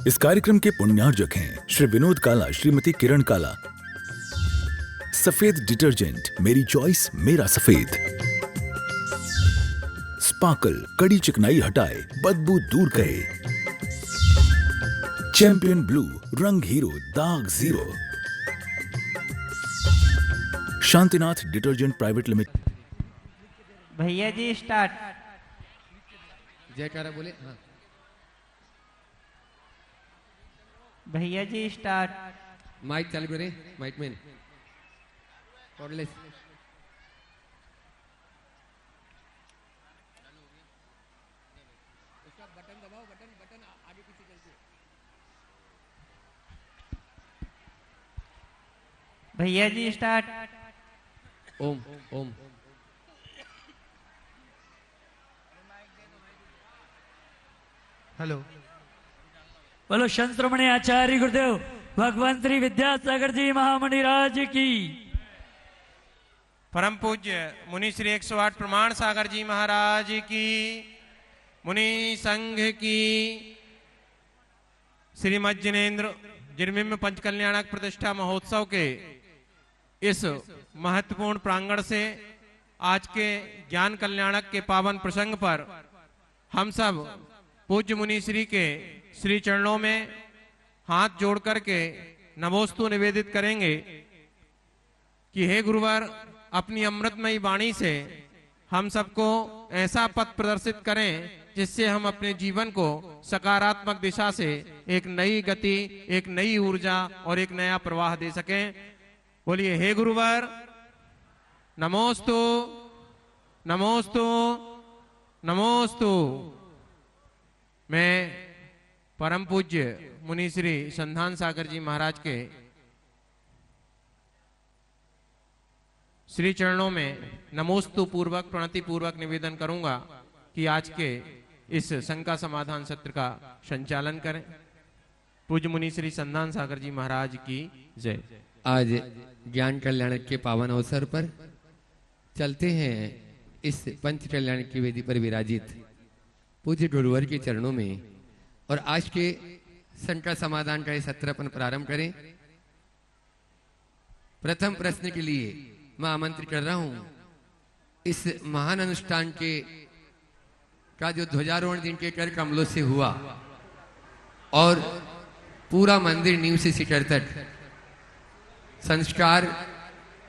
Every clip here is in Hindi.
इस कार्यक्रम के पुण्यार्जक हैं श्री विनोद काला, श्रीमती किरण काला। सफेद डिटर्जेंट, मेरी चॉइस मेरा सफेद। स्पार्कल, कड़ी चिकनाई हटाए, बदबू दूर करे। चैंपियन ब्लू, रंग हीरो, दाग zero. Shantinath detergent private limited. भैया जी स्टार्ट। जयकारा बोले। हाँ भैया जी स्टार्ट। माइक चालू करें। Mic man cordless. उसका बटन दबाओ, बटन आगे पीछे चलते। भैया जी स्टार्ट। ओम ओम। हेलो। बोलो संश्रोमणी आचार्य गुरुदेव भगवान श्री विद्यासागर जी महामणि राज की। परम पूज्य मुनि श्री 108 प्रमाण सागर जी महाराज की। मुनि संघ की। श्रीमद जिनेन्द्र जिरमिम पंचकल्याणक प्रतिष्ठा महोत्सव के इस महत्वपूर्ण प्रांगण से आज के ज्ञान कल्याणक के पावन प्रसंग पर हम सब पूज्य मुनि श्री के श्री चरणों में हाथ जोड़ करके नमोस्तु निवेदित करेंगे कि हे गुरुवर, अपनी अमृतमयी वाणी से हम सबको ऐसा पथ प्रदर्शित करें जिससे हम अपने जीवन को सकारात्मक दिशा से एक नई गति, एक नई ऊर्जा और एक नया प्रवाह दे सकें। बोलिए हे गुरुवर, नमोस्तु नमोस्तु नमोस्तु। मैं परम पूज्य मुनि श्री संधान सागर जी महाराज के श्री चरणों में नमोस्तु पूर्वक, प्रणति पूर्वक निवेदन करूंगा कि आज के इस शंका समाधान सत्र का संचालन करें। पूज्य मुनि श्री संधान सागर जी महाराज की जय। आज ज्ञान कल्याण के पावन अवसर पर चलते हैं इस पंच कल्याण की वेदी पर विराजित पूज्य गुरुवर के चरणों में और आज के शंका समाधान का सत्र अपन प्रारंभ करें। प्रथम प्रश्न के लिए मैं आमंत्रित कर रहा हूं इस महान अनुष्ठान के का जो ध्वजारोहण दिन के कर कमलों से हुआ और पूरा मंदिर नींव से शिखर तक संस्कार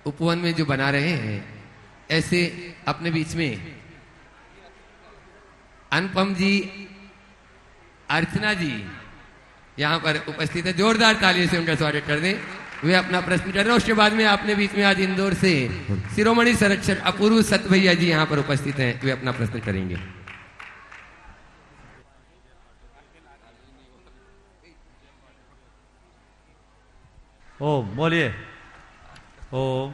उपवन में जो बना रहे हैं, ऐसे अपने बीच में अनुपम जी, अर्चना जी यहां पर उपस्थित है। जोरदार तालियों से उनका स्वागत कर दें। वे अपना प्रश्न कर रहे हैं। उसके बाद में अपने बीच में आज इंदौर से शिरोमणि संरक्षक अपूर्व सत भैया जी यहां पर उपस्थित हैं। वे अपना प्रश्न करेंगे। ओम बोलिए। ओम।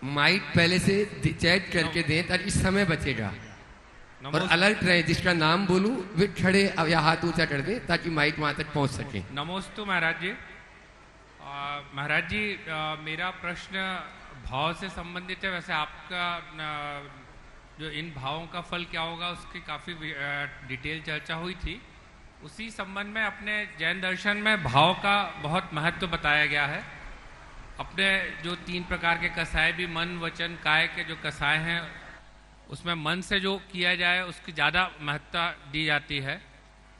माइक पहले से चैट करके दें ताकि समय बचेगा और अलर्ट रहे। जिसका नाम बोलूं वे खड़े या हाथ ऊंचा कर दें ताकि माइक वहां तक पहुंच सके। नमोस्तु महाराज जी। महाराज जी, मेरा प्रश्न भाव से संबंधित है। वैसे आपका जो इन भावों का फल क्या होगा उसकी काफ़ी डिटेल चर्चा हुई थी। उसी संबंध में अपने जैन दर्शन में भाव का बहुत महत्व बताया गया है। अपने जो 3 प्रकार के कसाय भी, मन वचन काय के जो कसाय हैं, उसमें मन से जो किया जाए उसकी ज़्यादा महत्ता दी जाती है,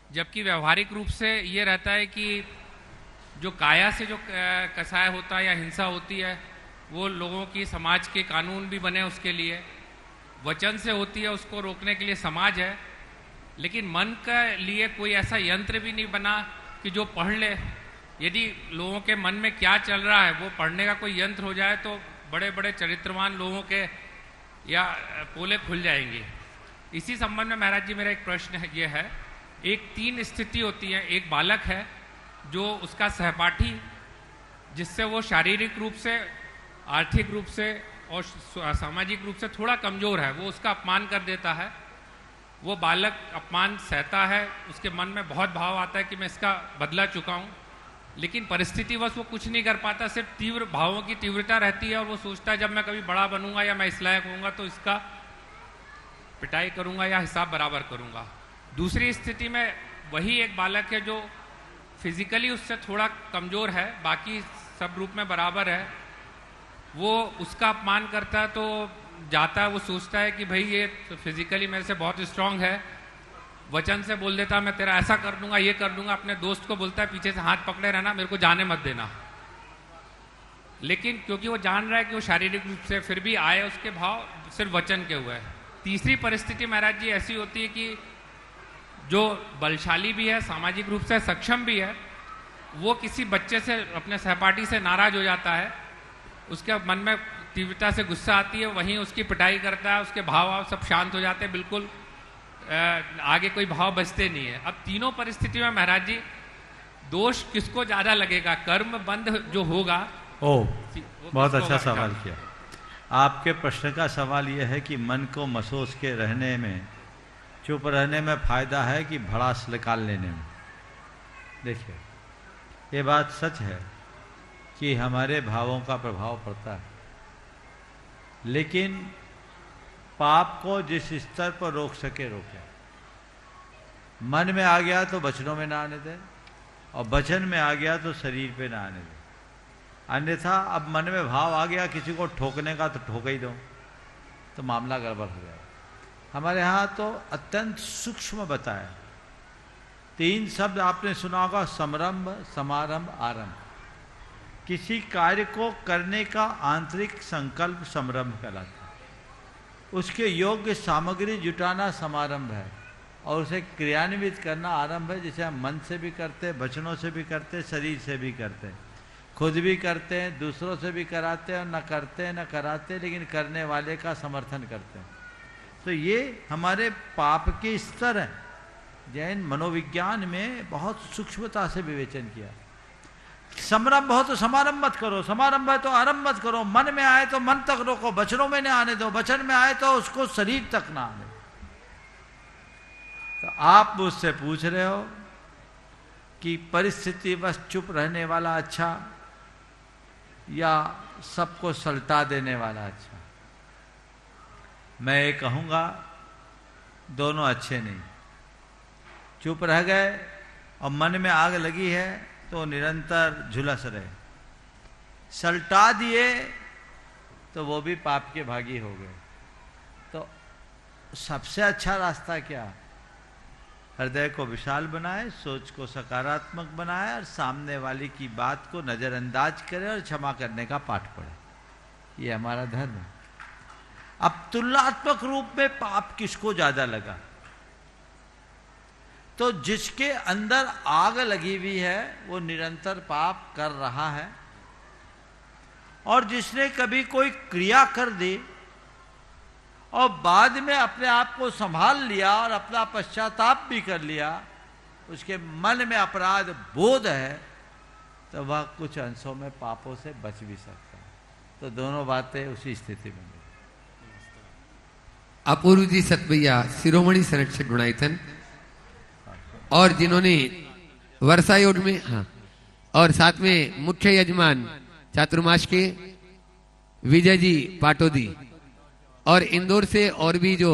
जबकि व्यवहारिक रूप से ये रहता है कि जो काया से जो कसाय होता है या हिंसा होती है वो लोगों की समाज के कानून भी बने उसके लिए। वचन से होती है उसको रोकने के लिए समाज है, लेकिन मन के लिए कोई ऐसा यंत्र भी नहीं बना कि जो पढ़ ले। यदि लोगों के मन में क्या चल रहा है वो पढ़ने का कोई यंत्र हो जाए तो बड़े बड़े चरित्रवान लोगों के या पोले खुल जाएंगे। इसी संबंध में महाराज जी मेरा एक प्रश्न है, ये है, एक 3 स्थिति होती है। एक बालक है जो उसका सहपाठी, जिससे वो शारीरिक रूप से, आर्थिक रूप से और सामाजिक रूप से थोड़ा कमजोर है, वो उसका अपमान कर देता है। वो बालक अपमान सहता है, उसके मन में बहुत भाव आता है कि मैं इसका बदला चुकाऊं, लेकिन परिस्थितिवश वो कुछ नहीं कर पाता। सिर्फ तीव्र भावों की तीव्रता रहती है और वो सोचता है जब मैं कभी बड़ा बनूंगा या मैं इस लायक होऊंगा तो इसका पिटाई करूंगा या हिसाब बराबर करूंगा। दूसरी स्थिति में वही एक बालक है जो फिजिकली उससे थोड़ा कमजोर है, बाकी सब रूप में बराबर है, वो उसका अपमान करता है तो जाता है, वो सोचता है कि भाई ये फिजिकली मेरे से बहुत स्ट्रांग है, वचन से बोल देता मैं तेरा ऐसा कर दूंगा, ये कर दूंगा, अपने दोस्त को बोलता है पीछे से हाथ पकड़े रहना, मेरे को जाने मत देना। लेकिन क्योंकि वो जान रहा है कि वो शारीरिक रूप से फिर भी आए, उसके भाव सिर्फ वचन के हुए। तीसरी परिस्थिति महाराज जी ऐसी होती है कि जो बलशाली भी है, सामाजिक रूप से सक्षम भी है, वो किसी बच्चे से, अपने सहपाठी से नाराज हो जाता है, उसके मन में तीव्रता से गुस्सा आती है, वहीं उसकी पिटाई करता है, उसके भाव सब शांत हो जाते हैं, बिल्कुल आगे कोई भाव बचते नहीं है। अब तीनों परिस्थिति में महाराज जी दोष किसको ज्यादा लगेगा? कर्म बंध जो होगा। बहुत अच्छा सवाल किया। आपके प्रश्न का सवाल यह है कि मन को महसूस के रहने में, चुप रहने में फायदा है कि भड़ास निकाल लेने में। देखिए, ये बात सच है कि हमारे भावों का प्रभाव पड़ता है, लेकिन पाप को जिस स्तर पर रोक सके रोके। मन में आ गया तो वचनों में ना आने दे, और वचन में आ गया तो शरीर पे ना आने दे। अन्यथा अब मन में भाव आ गया किसी को ठोकने का तो ठोक ही दो, तो मामला गड़बड़ हो गया। हमारे यहाँ तो अत्यंत सूक्ष्म बताया। 3 शब्द आपने सुना होगा, समरंभ, समारंभ, आरंभ। किसी कार्य को करने का आंतरिक संकल्प समरंभ कहलाता है, उसके योग्य सामग्री जुटाना समारंभ है, और उसे क्रियान्वित करना आरंभ है, जिसे हम मन से भी करते, वचनों से भी करते, शरीर से भी करते, खुद भी करते हैं, दूसरों से भी कराते हैं, और न करते न कराते, लेकिन करने वाले का समर्थन करते हैं। तो ये हमारे पाप के स्तर हैं। जैन मनोविज्ञान में बहुत सूक्ष्मता से विवेचन किया। समारंभ हो तो समारंभ मत करो, समारंभ है तो आरंभ मत करो, मन में आए तो मन तक रोको, वचनों में न आने दो, वचन में आए तो उसको शरीर तक ना आने। तो आप मुझसे पूछ रहे हो कि परिस्थिति बस चुप रहने वाला अच्छा या सबको सल्टा देने वाला अच्छा? मैं ये कहूंगा दोनों अच्छे नहीं। चुप रह गए और मन में आग लगी है तो निरंतर झुलस रहे, सल्टा दिए तो वो भी पाप के भागी हो गए। तो सबसे अच्छा रास्ता क्या? हृदय को विशाल बनाए, सोच को सकारात्मक बनाए, और सामने वाले की बात को नजरअंदाज करे और क्षमा करने का पाठ पढ़े। ये हमारा धर्म है। अब तुलनात्मक रूप में पाप किसको ज्यादा लगा? तो जिसके अंदर आग लगी हुई है वो निरंतर पाप कर रहा है, और जिसने कभी कोई क्रिया कर दी और बाद में अपने आप को संभाल लिया और अपना पश्चाताप भी कर लिया, उसके मन में अपराध बोध है, तो वह कुछ अंशों में पापों से बच भी सकता है। तो दोनों बातें उसी स्थिति में। अपूर्व जी सतभैया शिरोमणि संरक्षक गुणायतन, और जिन्होंने वर्षा योग में, हाँ, और साथ में मुख्य यजमान चातुर्मास के विजय जी पाटोदी, और इंदौर से और भी जो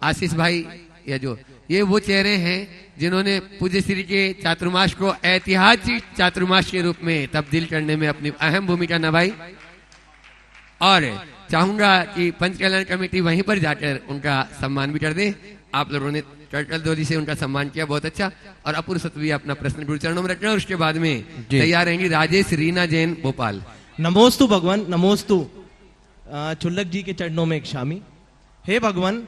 आशीष भाई, या जो ये वो चेहरे हैं जिन्होंने पूज्य श्री के चातुर्मास को ऐतिहासिक चातुर्मास के रूप में तब्दील करने में अपनी अहम भूमिका निभाई। और चाहूंगा कि पंच कल्याण कमेटी वहीं पर जाकर उनका सम्मान भी कर दे। आप लोगों ने टर्टल दोरी से उनका सम्मान किया, बहुत अच्छा। और अपूर्व सतवी अपना प्रश्न गुरुचरणों में रखना, और उसके बाद में तैयार रहेंगी राजेश रीना जैन भोपाल। नमोस्तु भगवान, नमोस्तु। चुल्लक जी के चरणों में एक शामी। हे भगवान,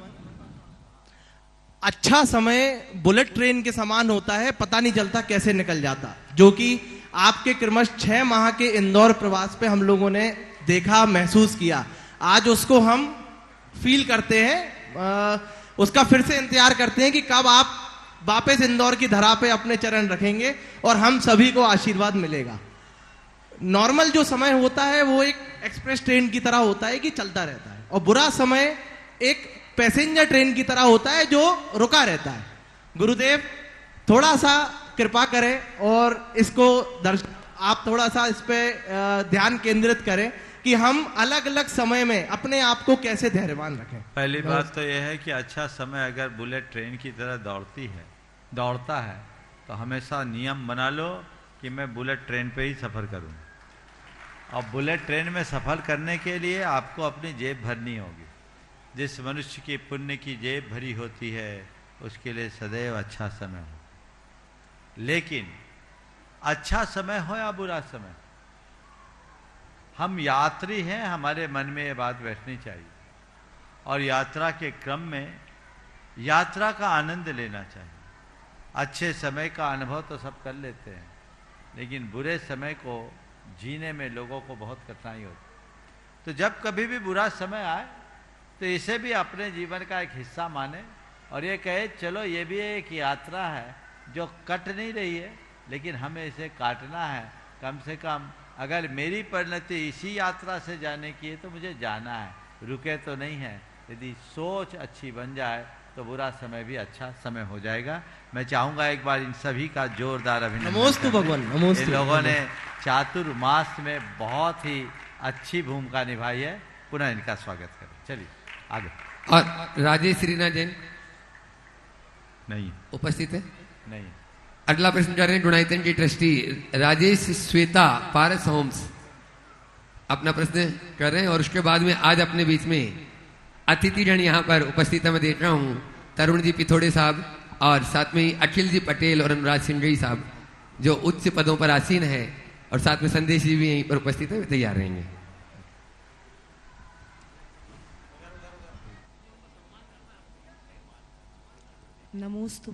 अच्छा समय बुलेट ट्रेन के समान होता है, पता नहीं चलता कैसे निकल जाता, जो कि आपके क्रमश 6 माह के इंदौर प्रवास पे हम लोगों ने देखा, महसूस किया। आज उसको हम फील करते हैं, उसका फिर से इंतजार करते हैं कि कब आप वापस इंदौर की धरा पे अपने चरण रखेंगे और हम सभी को आशीर्वाद मिलेगा। नॉर्मल जो समय होता है वो एक एक्सप्रेस ट्रेन की तरह होता है कि चलता रहता है, और बुरा समय एक पैसेंजर ट्रेन की तरह होता है जो रुका रहता है। गुरुदेव थोड़ा सा कृपा करें और इसको आप थोड़ा सा इस पे ध्यान केंद्रित करें कि हम अलग अलग समय में अपने आप को कैसे धैर्यवान रखें। पहली बात तो यह है कि अच्छा समय अगर बुलेट ट्रेन की तरह दौड़ता है तो हमेशा नियम बना लो कि मैं बुलेट ट्रेन पे ही सफ़र करूं। और बुलेट ट्रेन में सफ़र करने के लिए आपको अपनी जेब भरनी होगी। जिस मनुष्य की पुण्य की जेब भरी होती है उसके लिए सदैव अच्छा समय हो। लेकिन अच्छा समय हो या बुरा समय, हम यात्री हैं, हमारे मन में ये बात बैठनी चाहिए। और यात्रा के क्रम में यात्रा का आनंद लेना चाहिए। अच्छे समय का अनुभव तो सब कर लेते हैं, लेकिन बुरे समय को जीने में लोगों को बहुत कठिनाई होती। तो जब कभी भी बुरा समय आए तो इसे भी अपने जीवन का एक हिस्सा माने और ये कहे चलो ये भी एक यात्रा है जो कट नहीं रही है, लेकिन हमें इसे काटना है। कम से कम अगर मेरी परिणति इसी यात्रा से जाने की है तो मुझे जाना है, रुके तो नहीं है। यदि सोच अच्छी बन जाए तो बुरा समय भी अच्छा समय हो जाएगा। मैं चाहूँगा एक बार इन सभी का जोरदार अभिनंदन। नमोस्तु भगवान, नमोस्तु। इन लोगों ने चातुर्मास में बहुत ही अच्छी भूमिका निभाई है। पुनः इनका स्वागत करें। चलिए आगे। और राजेश रीना जैन नहीं उपस्थित है? नहीं। अगला प्रश्न कर रहे हैं गुणायतन की ट्रस्टी राजेश श्वेता पारस होम्स अपना प्रश्न कर रहे हैं। और उसके बाद में आज अपने बीच में अतिथिगण यहाँ पर उपस्थित है। मैं देख रहा हूँ तरुण जी पिथोड़े साहब और साथ में ही अखिल जी पटेल और अनुराग सिंघई साहब जो उच्च पदों पर आसीन है, और साथ में संदेश जी भी यहीं पर उपस्थित है, वे तैयार रहेंगे। नमोस्तु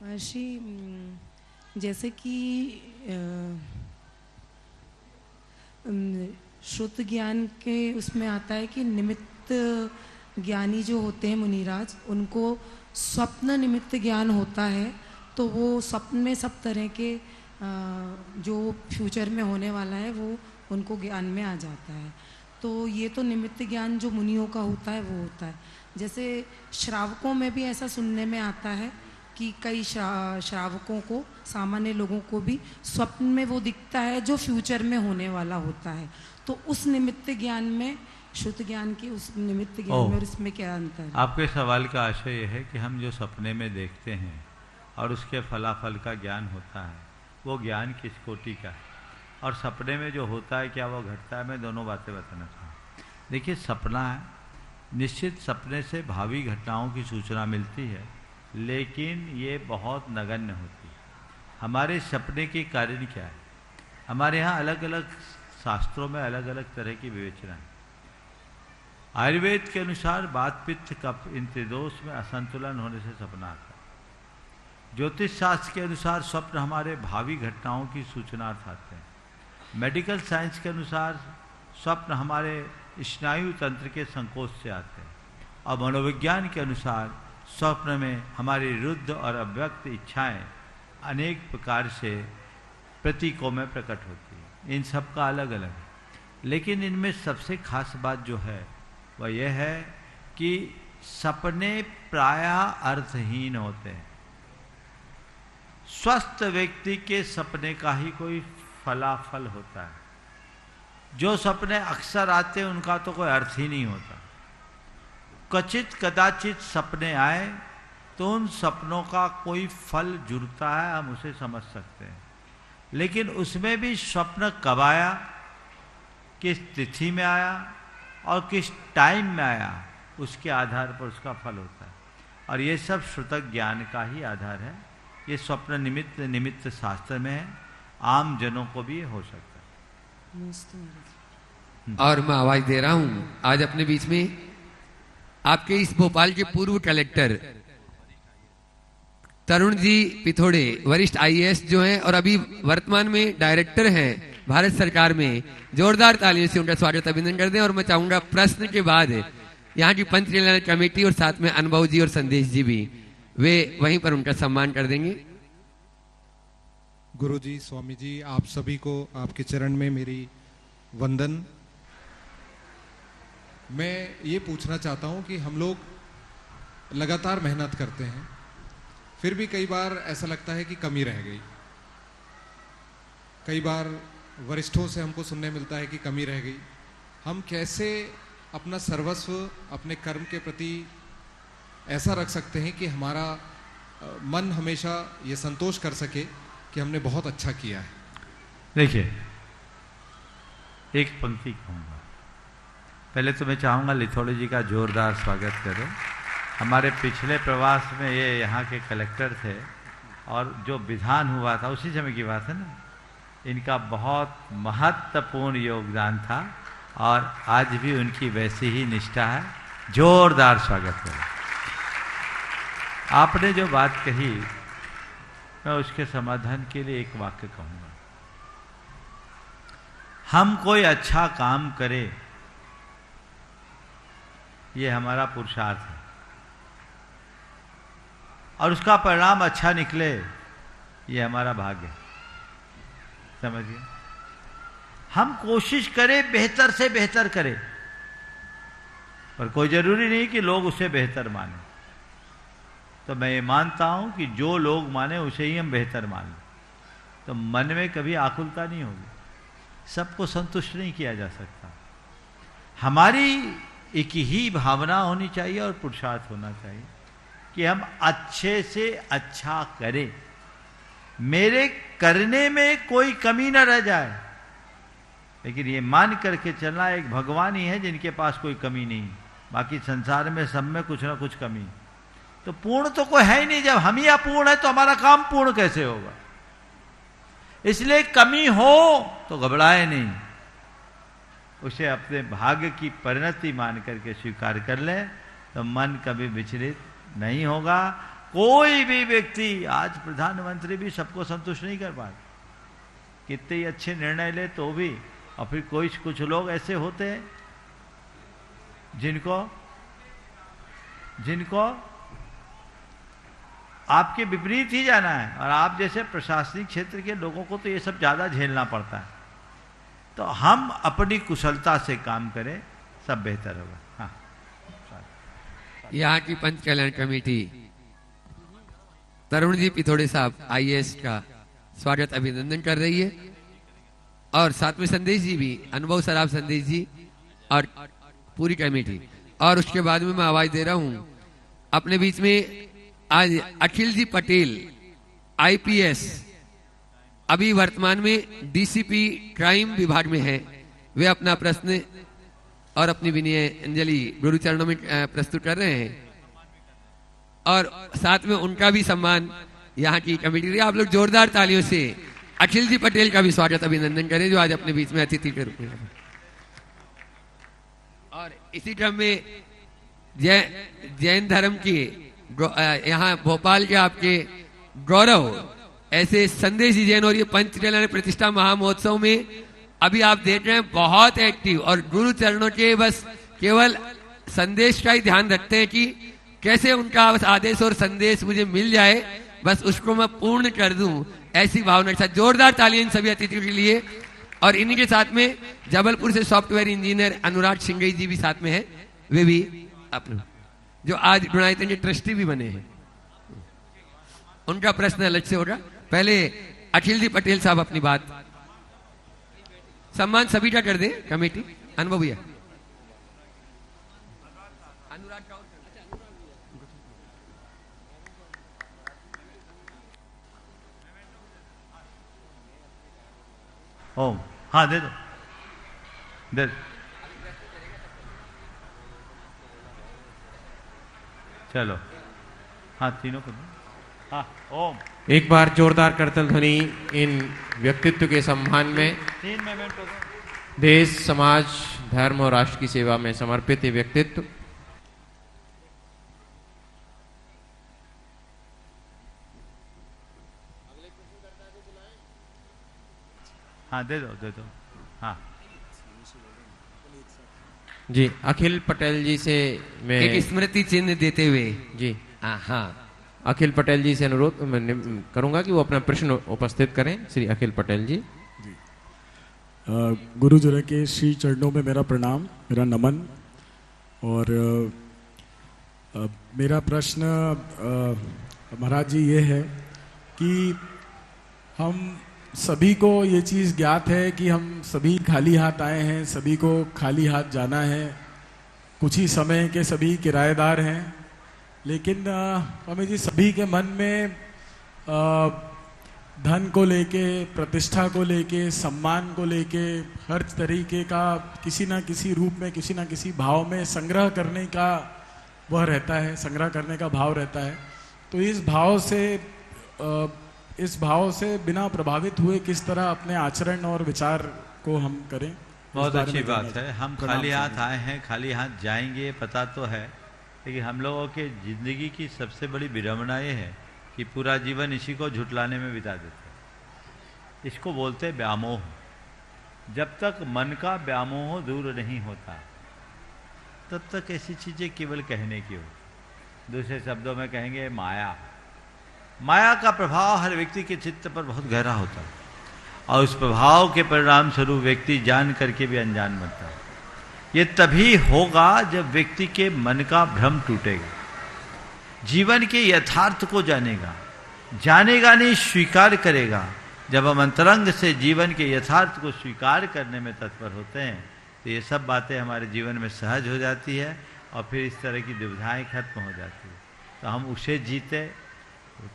महर्षि, जैसे कि श्रुत ज्ञान के उसमें आता है कि निमित्त ज्ञानी जो होते हैं मुनिराज, उनको स्वप्न निमित्त ज्ञान होता है। तो वो स्वप्न में सब तरह के जो फ्यूचर में होने वाला है वो उनको ज्ञान में आ जाता है। तो ये तो निमित्त ज्ञान जो मुनियों का होता है वो होता है। जैसे श्रावकों में भी ऐसा सुनने में आता है कि कई श्रावकों को, सामान्य लोगों को भी स्वप्न में वो दिखता है जो फ्यूचर में होने वाला होता है। तो उस निमित्त ज्ञान में, शुद्ध ज्ञान के उस निमित्त ज्ञान में और इसमें क्या अंतर है? आपके सवाल का आशय यह है कि हम जो सपने में देखते हैं और उसके फलाफल का ज्ञान होता है, वो ज्ञान किस कोटि का है और सपने में जो होता है क्या वो घटता है? मैं दोनों बातें बताना चाहूँ। देखिए, सपना है, निश्चित सपने से भावी घटनाओं की सूचना मिलती है, लेकिन ये बहुत नगण्य होती है। हमारे सपने के कारण क्या है? हमारे यहाँ अलग अलग शास्त्रों में अलग अलग तरह की विवेचना है। आयुर्वेद के अनुसार वात पित्त कफ इन त्रिदोष में असंतुलन होने से सपना आता है। ज्योतिष शास्त्र के अनुसार स्वप्न हमारे भावी घटनाओं की सूचनार्थ आते हैं। मेडिकल साइंस के अनुसार स्वप्न हमारे स्नायु तंत्र के संकोच से आते हैं। और मनोविज्ञान के अनुसार स्वप्न में हमारी रुद्ध और अव्यक्त इच्छाएं अनेक प्रकार से प्रतीकों में प्रकट होती है। इन सब का अलग अलग है, लेकिन इनमें सबसे खास बात जो है वह यह है कि सपने प्रायः अर्थहीन होते हैं। स्वस्थ व्यक्ति के सपने का ही कोई फलाफल होता है। जो सपने अक्सर आते हैं उनका तो कोई अर्थ ही नहीं होता। क्वचित कदाचित सपने आए तो उन सपनों का कोई फल जुड़ता है, हम उसे समझ सकते हैं। लेकिन उसमें भी स्वप्न कब आया, किस तिथि में आया और किस टाइम में आया, उसके आधार पर उसका फल होता है। और ये सब श्रुतक ज्ञान का ही आधार है। ये स्वप्न निमित्त शास्त्र में है, आम जनों को भी हो सकता है। और मैं आवाज दे रहा हूं आज अपने बीच में आपके इस भोपाल के पूर्व कलेक्टर तरुण जी पिथोड़े, वरिष्ठ आईएएस जो हैं और अभी वर्तमान में डायरेक्टर हैं भारत सरकार में। जोरदार तालियों से उनका स्वागत अभिनंदन कर दें। और मैं चाहूंगा प्रश्न के बाद यहाँ की पंच कल्याण कमेटी और साथ में अनुभव जी और संदेश जी भी वे वहीं पर उनका सम्मान कर देंगे। गुरु जी, स्वामी जी, आप सभी को आपके चरण में मेरी वंदन। मैं ये पूछना चाहता हूँ कि हम लोग लगातार मेहनत करते हैं, फिर भी कई बार ऐसा लगता है कि कमी रह गई। कई बार वरिष्ठों से हमको सुनने मिलता है कि कमी रह गई। हम कैसे अपना सर्वस्व अपने कर्म के प्रति ऐसा रख सकते हैं कि हमारा मन हमेशा ये संतोष कर सके कि हमने बहुत अच्छा किया है। देखिए, एक पंक्ति कहूँगा। पहले तो मैं चाहूँगा लिथोलॉजी का जोरदार स्वागत करो। हमारे पिछले प्रवास में ये यहाँ के कलेक्टर थे और जो विधान हुआ था उसी समय की बात है ना, इनका बहुत महत्वपूर्ण योगदान था और आज भी उनकी वैसी ही निष्ठा है। जोरदार स्वागत करो। आपने जो बात कही, मैं उसके समाधान के लिए एक वाक्य कहूँगा। हम कोई अच्छा काम करें, ये हमारा पुरुषार्थ है और उसका परिणाम अच्छा निकले, ये हमारा भाग्य है। समझिए, हम कोशिश करें बेहतर से बेहतर करें, पर कोई जरूरी नहीं कि लोग उसे बेहतर माने। तो मैं ये मानता हूं कि जो लोग माने उसे ही हम बेहतर मान लें, तो मन में कभी आकुलता नहीं होगी। सबको संतुष्ट नहीं किया जा सकता। हमारी एक ही भावना होनी चाहिए और पुरुषार्थ होना चाहिए कि हम अच्छे से अच्छा करें, मेरे करने में कोई कमी न रह जाए। लेकिन ये मान करके चलना, एक भगवान ही है जिनके पास कोई कमी नहीं, बाकी संसार में सब में कुछ ना कुछ कमी। तो पूर्ण तो कोई है ही नहीं। जब हम ही अपूर्ण है तो हमारा काम पूर्ण कैसे होगा? इसलिए कमी हो तो घबराए नहीं, उसे अपने भाग्य की परिणति मान करके स्वीकार कर ले, तो मन कभी विचलित नहीं होगा। कोई भी व्यक्ति, आज प्रधानमंत्री भी सबको संतुष्ट नहीं कर पाते, कितने ही अच्छे निर्णय ले तो भी, और फिर कुछ लोग ऐसे होते हैं जिनको आपके विपरीत ही जाना है, और आप जैसे प्रशासनिक क्षेत्र के लोगों को तो ये सब ज्यादा झेलना पड़ता है। तो हम अपनी कुशलता से काम करें, सब बेहतर होगा। हाँ, यहाँ की पंच कल्याण कमेटी तरुण जी पिथोड़े साहब IAS का स्वागत अभिनंदन कर रही है, और साथ में संदेश जी भी, अनुभव सराफ संदेश जी और पूरी कमेटी। और उसके बाद में मैं आवाज दे रहा हूं अपने बीच में आज अखिल जी पटेल IPS, अभी वर्तमान में DCP क्राइम विभाग में है। वे अपना प्रश्न और अपनी विनय अंजलि गुरु चरणों में प्रस्तुत कर रहे हैं, और साथ में उनका भी सम्मान यहाँ की कमेटी। आप लोग जोरदार तालियों से अखिल जी पटेल का भी स्वागत अभिनंदन करें, जो आज अपने बीच में अतिथि के रूप में। और इसी क्रम में जैन धर्म के यहाँ भोपाल के आपके गौरव ऐसे संदेश जी जैन, और ये पंच कल्याण प्रतिष्ठा महामहोत्सव में अभी आप देख रहे हैं बहुत एक्टिव, और गुरु चरणों के बस केवल संदेश का ही ध्यान रखते हैं कि कैसे उनका बस आदेश और संदेश मुझे मिल जाए, बस उसको मैं पूर्ण कर दूं, ऐसी भावना के साथ जोरदार तालियां इन सभी अतिथियों के लिए। और इन्हीं के साथ में जबलपुर से सॉफ्टवेयर इंजीनियर अनुराग सिंगई जी भी साथ में है, वे भी अपने जो आज गुणायतन के ट्रस्टी भी बने हैं। उनका प्रश्न अलग से होगा। पहले अखिल जी पटेल साहब अपनी बात, सम्मान सभी का कर दें कमेटी। अनुभव भैया, ओम, हाँ दे दो, दे दो। चलो, हाँ तीनों को दो। हाँ, ओम। एक बार जोरदार करतल ध्वनि इन व्यक्तित्व के सम्मान में। 3 मिनट हो गए। देश, समाज, धर्म और राष्ट्र की सेवा में समर्पित ये व्यक्तित्व। हाँ दे दो। हाँ जी, अखिल पटेल जी से मैं एक स्मृति चिन्ह देते हुए जी, हाँ, अखिल पटेल जी से अनुरोध करूंगा कि वो अपना प्रश्न उपस्थित करें। श्री अखिल पटेल जी। गुरुजन के श्री चरणों में मेरा प्रणाम, मेरा नमन। और मेरा प्रश्न महाराज जी ये है कि हम सभी को ये चीज़ ज्ञात है कि हम सभी खाली हाथ आए हैं, सभी को खाली हाथ जाना है, कुछ ही समय के सभी किराएदार हैं। लेकिन स्वामी जी सभी के मन में धन को लेके, प्रतिष्ठा को लेके, सम्मान को लेके, हर तरीके का किसी ना किसी रूप में, किसी ना किसी भाव में संग्रह करने का वह रहता है, संग्रह करने का भाव रहता है। तो इस भाव से बिना प्रभावित हुए किस तरह अपने आचरण और विचार को हम करें? बहुत अच्छी बात है। हम खाली हाथ आए हैं, खाली हाथ जाएंगे, पता तो है, लेकिन हम लोगों के जिंदगी की सबसे बड़ी विडंबना ये है कि पूरा जीवन इसी को झुटलाने में बिता देते हैं। इसको बोलते हैं व्यामोह। जब तक मन का व्यामोह दूर नहीं होता तब तक ऐसी चीजें केवल कहने की हो। दूसरे शब्दों में कहेंगे माया। माया का प्रभाव हर व्यक्ति के चित्त पर बहुत गहरा होता है और उस प्रभाव के परिणाम स्वरूप व्यक्ति जान करके भी अनजान बनता है। ये तभी होगा जब व्यक्ति के मन का भ्रम टूटेगा, जीवन के यथार्थ को जानेगा, जानेगा नहीं स्वीकार करेगा। जब हम अंतरंग से जीवन के यथार्थ को स्वीकार करने में तत्पर होते हैं तो ये सब बातें हमारे जीवन में सहज हो जाती है और फिर इस तरह की दुविधाएं खत्म हो जाती है। तो हम उसे जीते,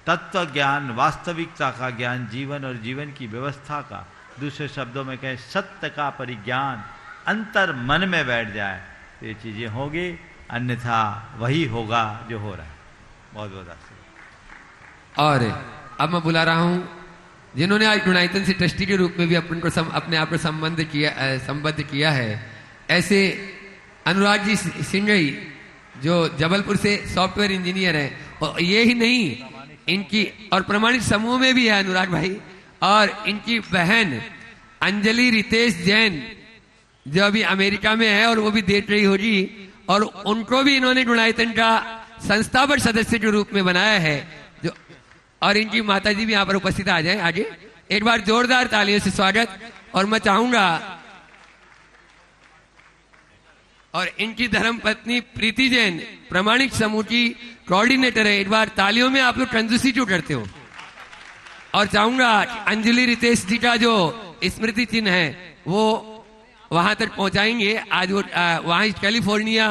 तत्व ज्ञान, वास्तविकता का ज्ञान, जीवन और जीवन की व्यवस्था का, दूसरे शब्दों में कहें सत्य का परिज्ञान अंतर मन में बैठ जाए तो ये चीजें होगी, अन्यथा वही होगा जो हो रहा है। बहुत बहुत आशीर्वाद। और अब मैं बुला रहा हूं जिन्होंने आज गुणायतन से ट्रस्टी के रूप में भी अपन को अपने आप को संबद्ध किया है, ऐसे अनुराग जी सिंघई जो जबलपुर से सॉफ्टवेयर इंजीनियर हैं, और ये ही नहीं इनकी और प्रमाणित समूह में भी है अनुराग भाई, और इनकी बहन अंजलि रितेश जैन जो अभी अमेरिका में है और वो भी देख रही होगी, और उनको भी इन्होंने गुणायतन का संस्थापक सदस्य के रूप में बनाया है। जो और इनकी माताजी भी यहाँ पर उपस्थित आ जाएं आगे। एक बार जोरदार तालियों से स्वागत। और मैं चाहूंगा और इनकी धर्मपत्नी प्रीति जैन प्रमाणिक समूह की कोऑर्डिनेटर है, एक बार तालियों में आप लोग कंजूसी क्यों करते हो। और चाहूंगा अंजलि रितेश जी का जो स्मृति चिन्ह है वो वहां तक पहुंचाएंगे। आज वो वहां कैलिफोर्निया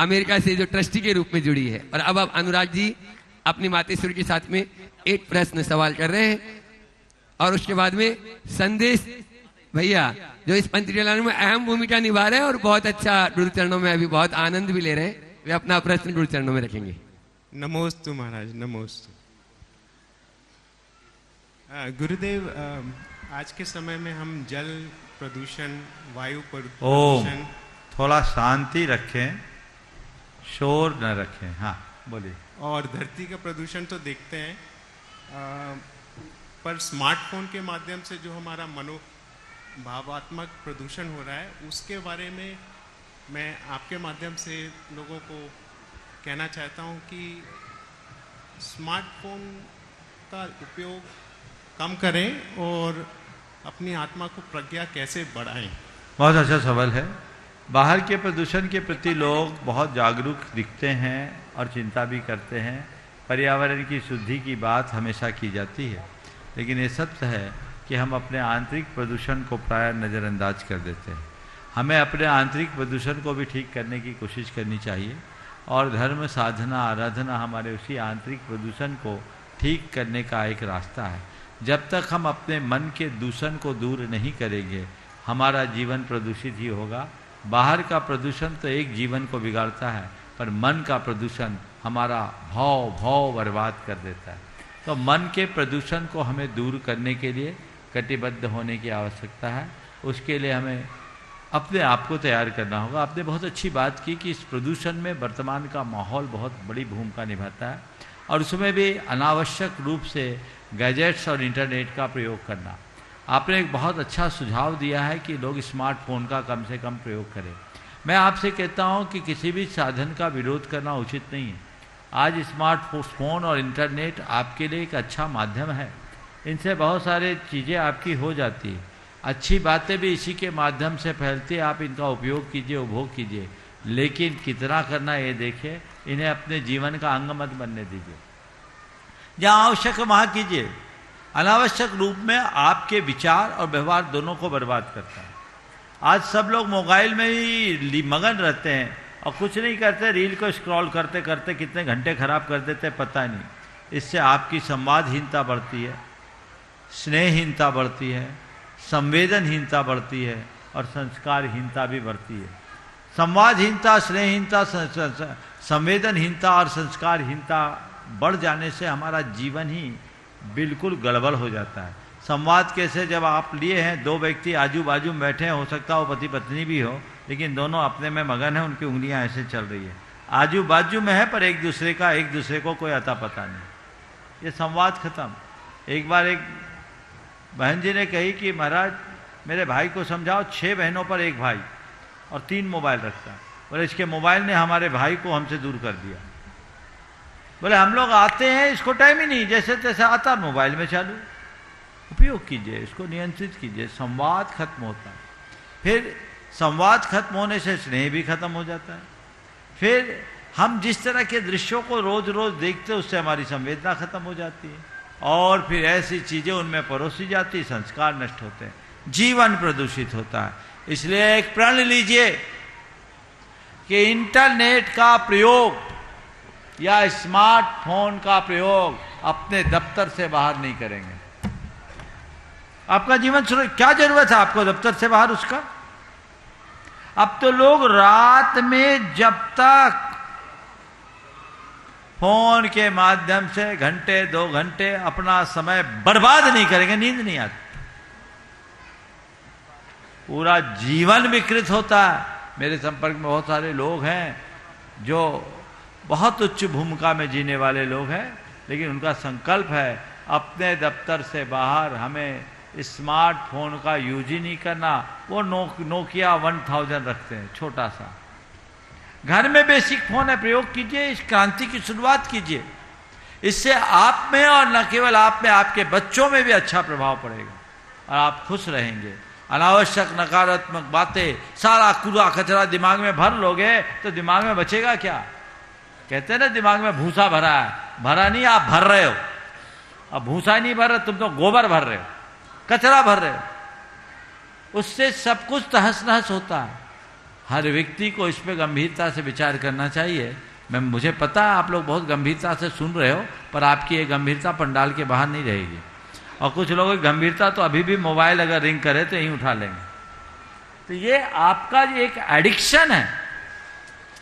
अमेरिका से जो ट्रस्टी के रूप में जुड़ी है। और अब आप अनुराग जी अपनी मातेश्वरी के साथ में एक प्रश्न सवाल कर रहे हैं और उसके बाद में संदेश भैया जो इस पंचकल्याण में अहम भूमिका निभा रहे हैं और बहुत अच्छा गुरुचरणों में अभी बहुत आनंद भी ले रहे हैं, वे अपना प्रश्न गुरुचरणों में रखेंगे। नमोस्तु महाराज, नमोस्तु। गुरुदेव, आज के समय में हम जल प्रदूषण, वायु प्रदूषण, थोड़ा शांति रखें, शोर न रखें। हाँ बोलिए। और धरती का प्रदूषण तो देखते हैं, पर स्मार्टफोन के माध्यम से जो हमारा भावात्मक प्रदूषण हो रहा है उसके बारे में मैं आपके माध्यम से लोगों को कहना चाहता हूं कि स्मार्टफोन का उपयोग कम करें और अपनी आत्मा को प्रज्ञा कैसे बढ़ाएं। बहुत अच्छा सवाल है। बाहर के प्रदूषण के प्रति लोग बहुत जागरूक दिखते हैं और चिंता भी करते हैं। पर्यावरण की शुद्धि की बात हमेशा की जाती है, लेकिन ये सत्य है कि हम अपने आंतरिक प्रदूषण को प्रायः नज़रअंदाज कर देते हैं। हमें अपने आंतरिक प्रदूषण को भी ठीक करने की कोशिश करनी चाहिए और धर्म, साधना, आराधना हमारे उसी आंतरिक प्रदूषण को ठीक करने का एक रास्ता है। जब तक हम अपने मन के दूषण को दूर नहीं करेंगे हमारा जीवन प्रदूषित ही होगा। बाहर का प्रदूषण तो एक जीवन को बिगाड़ता है, पर मन का प्रदूषण हमारा भाव बर्बाद कर देता है। तो मन के प्रदूषण को हमें दूर करने के लिए कटिबद्ध होने की आवश्यकता है। उसके लिए हमें अपने आप को तैयार करना होगा। आपने बहुत अच्छी बात की कि इस प्रदूषण में वर्तमान का माहौल बहुत बड़ी भूमिका निभाता है और उसमें भी अनावश्यक रूप से गैजेट्स और इंटरनेट का प्रयोग करना। आपने एक बहुत अच्छा सुझाव दिया है कि लोग स्मार्टफोन का कम से कम प्रयोग करें। मैं आपसे कहता हूं कि किसी भी साधन का विरोध करना उचित नहीं है। आज स्मार्टफोन और इंटरनेट आपके लिए एक अच्छा माध्यम है। इनसे बहुत सारे चीज़ें आपकी हो जाती है, अच्छी बातें भी इसी के माध्यम से फैलती है। आप इनका उपयोग कीजिए, उपभोग कीजिए, लेकिन कितना करना ये देखिए। इन्हें अपने जीवन का अंग मत बनने दीजिए। जहाँ आवश्यक है वहाँ कीजिए। अनावश्यक रूप में आपके विचार और व्यवहार दोनों को बर्बाद करता है। आज सब लोग मोबाइल में ही मगन रहते हैं, और कुछ नहीं करते, रील को स्क्रॉल करते करते कितने घंटे खराब कर देते पता नहीं। इससे आपकी संवादहीनता बढ़ती है, स्नेहहीनता बढ़ती है, संवेदनहीनता बढ़ती है और संस्कारहीनता भी बढ़ती है। संवादहीनता, स्नेहहीनता, संवेदनहीनता और संस्कारहीनता बढ़ जाने से हमारा जीवन ही बिल्कुल गड़बड़ हो जाता है। संवाद कैसे, जब आप लिए हैं, दो व्यक्ति आजू बाजू में बैठे हैं, हो सकता है वो पति पत्नी भी हो, लेकिन दोनों अपने में मगन है, उनकी उंगलियां ऐसे चल रही है, आजू बाजू में है, पर एक दूसरे को कोई अता पता नहीं, ये संवाद खत्म। एक बार एक बहन जी ने कही कि महाराज मेरे भाई को समझाओ, 6 बहनों पर एक भाई और 3 मोबाइल रखता है। बोले इसके मोबाइल ने हमारे भाई को हमसे दूर कर दिया। बोले हम लोग आते हैं, इसको टाइम ही नहीं, जैसे तैसे आता मोबाइल में चालू। उपयोग कीजिए, इसको नियंत्रित कीजिए, संवाद खत्म होता है। फिर संवाद खत्म होने से स्नेह भी खत्म हो जाता है। फिर हम जिस तरह के दृश्यों को रोज रोज देखते हैं उससे हमारी संवेदना खत्म हो जाती है और फिर ऐसी चीजें उनमें परोसी जाती, संस्कार नष्ट होते हैं, जीवन प्रदूषित होता है। इसलिए एक प्रण लीजिए कि इंटरनेट का प्रयोग या स्मार्टफोन का प्रयोग अपने दफ्तर से बाहर नहीं करेंगे। आपका जीवन क्या जरूरत है आपको दफ्तर से बाहर उसका? अब तो लोग रात में जब तक फोन के माध्यम से घंटे 2 घंटे अपना समय बर्बाद नहीं करेंगे, नींद नहीं आती, पूरा जीवन विकृत होता है। मेरे संपर्क में बहुत सारे लोग हैं जो बहुत उच्च भूमिका में जीने वाले लोग हैं, लेकिन उनका संकल्प है अपने दफ्तर से बाहर हमें स्मार्टफोन का यूज ही नहीं करना। वो नोकिया 1000 रखते हैं, छोटा सा। घर में बेसिक फोन है, प्रयोग कीजिए, इस क्रांति की शुरुआत कीजिए। इससे आप में और न केवल आप में, आपके बच्चों में भी अच्छा प्रभाव पड़ेगा और आप खुश रहेंगे। अनावश्यक नकारात्मक बातें, सारा कूड़ा कचरा दिमाग में भर लोगे तो दिमाग में बचेगा क्या? कहते हैं ना दिमाग में भूसा भरा है, भरा नहीं, आप भर रहे हो। अब भूसा नहीं भर रहे, तुम तो गोबर भर रहे हो, कचरा भर रहे हो। उससे सब कुछ तहस नहस होता है। हर व्यक्ति को इस पर गंभीरता से विचार करना चाहिए। मुझे पता है आप लोग बहुत गंभीरता से सुन रहे हो, पर आपकी ये गंभीरता पंडाल के बाहर नहीं रहेगी। और कुछ लोगों की गंभीरता तो अभी भी मोबाइल अगर रिंग करे तो यहीं उठा लेंगे। तो ये आपका एक एडिक्शन है,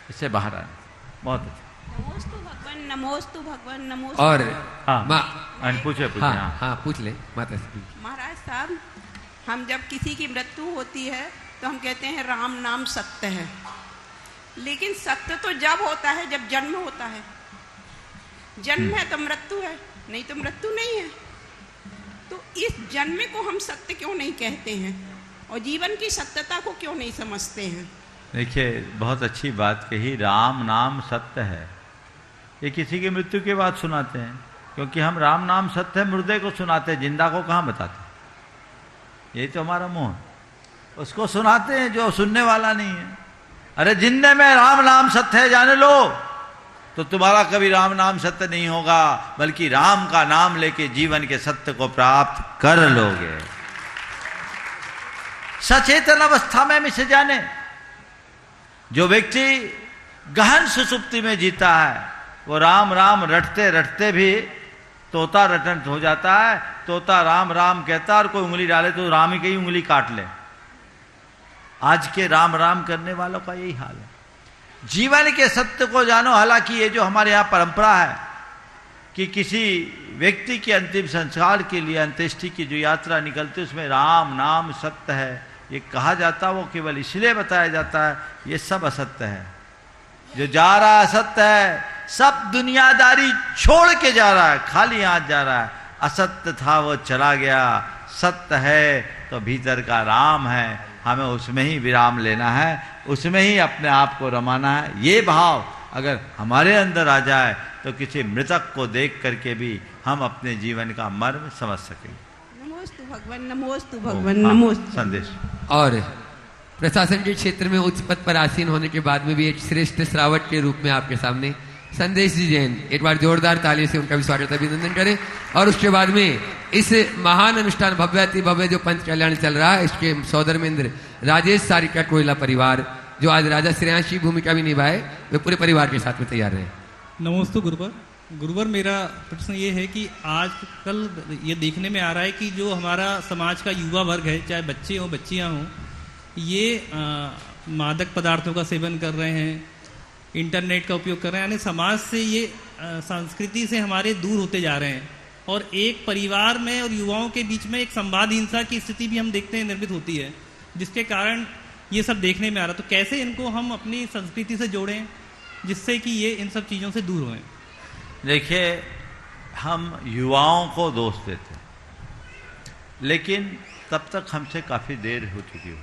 इससे बाहर आने। बहुत अच्छा। नमोस्तु भगवान, नमोस्तु भगवान, नमोस्तु। और पूछे हाँ पूछ ले माता से। महाराज साहब, हम जब किसी की मृत्यु होती है तो हम कहते हैं राम नाम सत्य है, लेकिन सत्य तो जब होता है जब जन्म होता है। जन्म है तो मृत्यु है, नहीं तो मृत्यु नहीं है। तो इस जन्म को हम सत्य क्यों नहीं कहते हैं और जीवन की सत्यता को क्यों नहीं समझते हैं? देखिए, बहुत अच्छी बात कही, राम नाम सत्य है। ये किसी की मृत्यु के बाद सुनाते हैं, क्योंकि हम राम नाम सत्य है मुर्दे को सुनाते हैं, जिंदा को कहाँ बताते। यही तो हमारा मोह, उसको सुनाते हैं जो सुनने वाला नहीं है। अरे जिंदे में राम नाम सत्य है जाने लो, तो तुम्हारा कभी राम नाम सत्य नहीं होगा, बल्कि राम का नाम लेके जीवन के सत्य को प्राप्त कर लोगे। सचेतन अवस्था में मिसे जाने। जो व्यक्ति गहन सुसुप्ति में जीता है वो राम राम रटते रटते भी तोता रटन हो जाता है। तोता राम राम कहता है और कोई उंगली डाले तो राम ही की उंगली काट ले। आज के राम राम करने वालों का यही हाल है। जीवन के सत्य को जानो। हालांकि ये जो हमारे यहाँ परंपरा है कि किसी व्यक्ति के अंतिम संस्कार के लिए अंत्येष्टि की जो यात्रा निकलती है उसमें राम नाम सत्य है ये कहा जाता, वो केवल इसलिए बताया जाता है, ये सब असत्य है। जो जा रहा असत्य है, सब दुनियादारी छोड़ के जा रहा है, खाली हाथ जा रहा है। असत्य था वो चला गया, सत्य है तो भीतर का राम है, हमें उसमें ही विराम लेना है, उसमें ही अपने आप को रमाना है। ये भाव अगर हमारे अंदर आ जाए तो किसी मृतक को देख करके भी हम अपने जीवन का मर्म समझ सकेंगे। नमोस्तु भगवान, नमोस्तु भगवान, नमोस्तु। संदेश। और प्रशासन के क्षेत्र में उच्च पद पर आसीन होने के बाद में भी एक श्रेष्ठ श्रावक के रूप में आपके सामने संदेश जी जैन, एक बार जोरदार ताली से उनका भी स्वागत अभिनंदन करें। और उसके बाद में इस महान अनुष्ठान भव्य अति भव्य जो पंच कल्याण चल रहा है, इसके सौदर मिंद्र राजेश सारिका कोयला परिवार जो आज राजा श्रेयांश की भूमिका भी निभाए, वे पूरे परिवार के साथ में तैयार रहे। नमस्ते गुरुवर, मेरा प्रश्न ये है कि आजकल ये देखने में आ रहा है कि जो हमारा समाज का युवा वर्ग है, चाहे बच्चे हों बच्चियां हों, ये मादक पदार्थों का सेवन कर रहे हैं, इंटरनेट का उपयोग कर रहे हैं, यानी समाज से ये संस्कृति से हमारे दूर होते जा रहे हैं। और एक परिवार में और युवाओं के बीच में एक संवादहीनता की स्थिति भी हम देखते हैं निर्मित होती है, जिसके कारण ये सब देखने में आ रहा। तो कैसे इनको हम अपनी संस्कृति से जोड़ें जिससे कि ये इन सब चीज़ों से दूर होएं? देखिए, हम युवाओं को दोष देते हैं, लेकिन तब तक हमसे काफ़ी देर हो चुकी हो।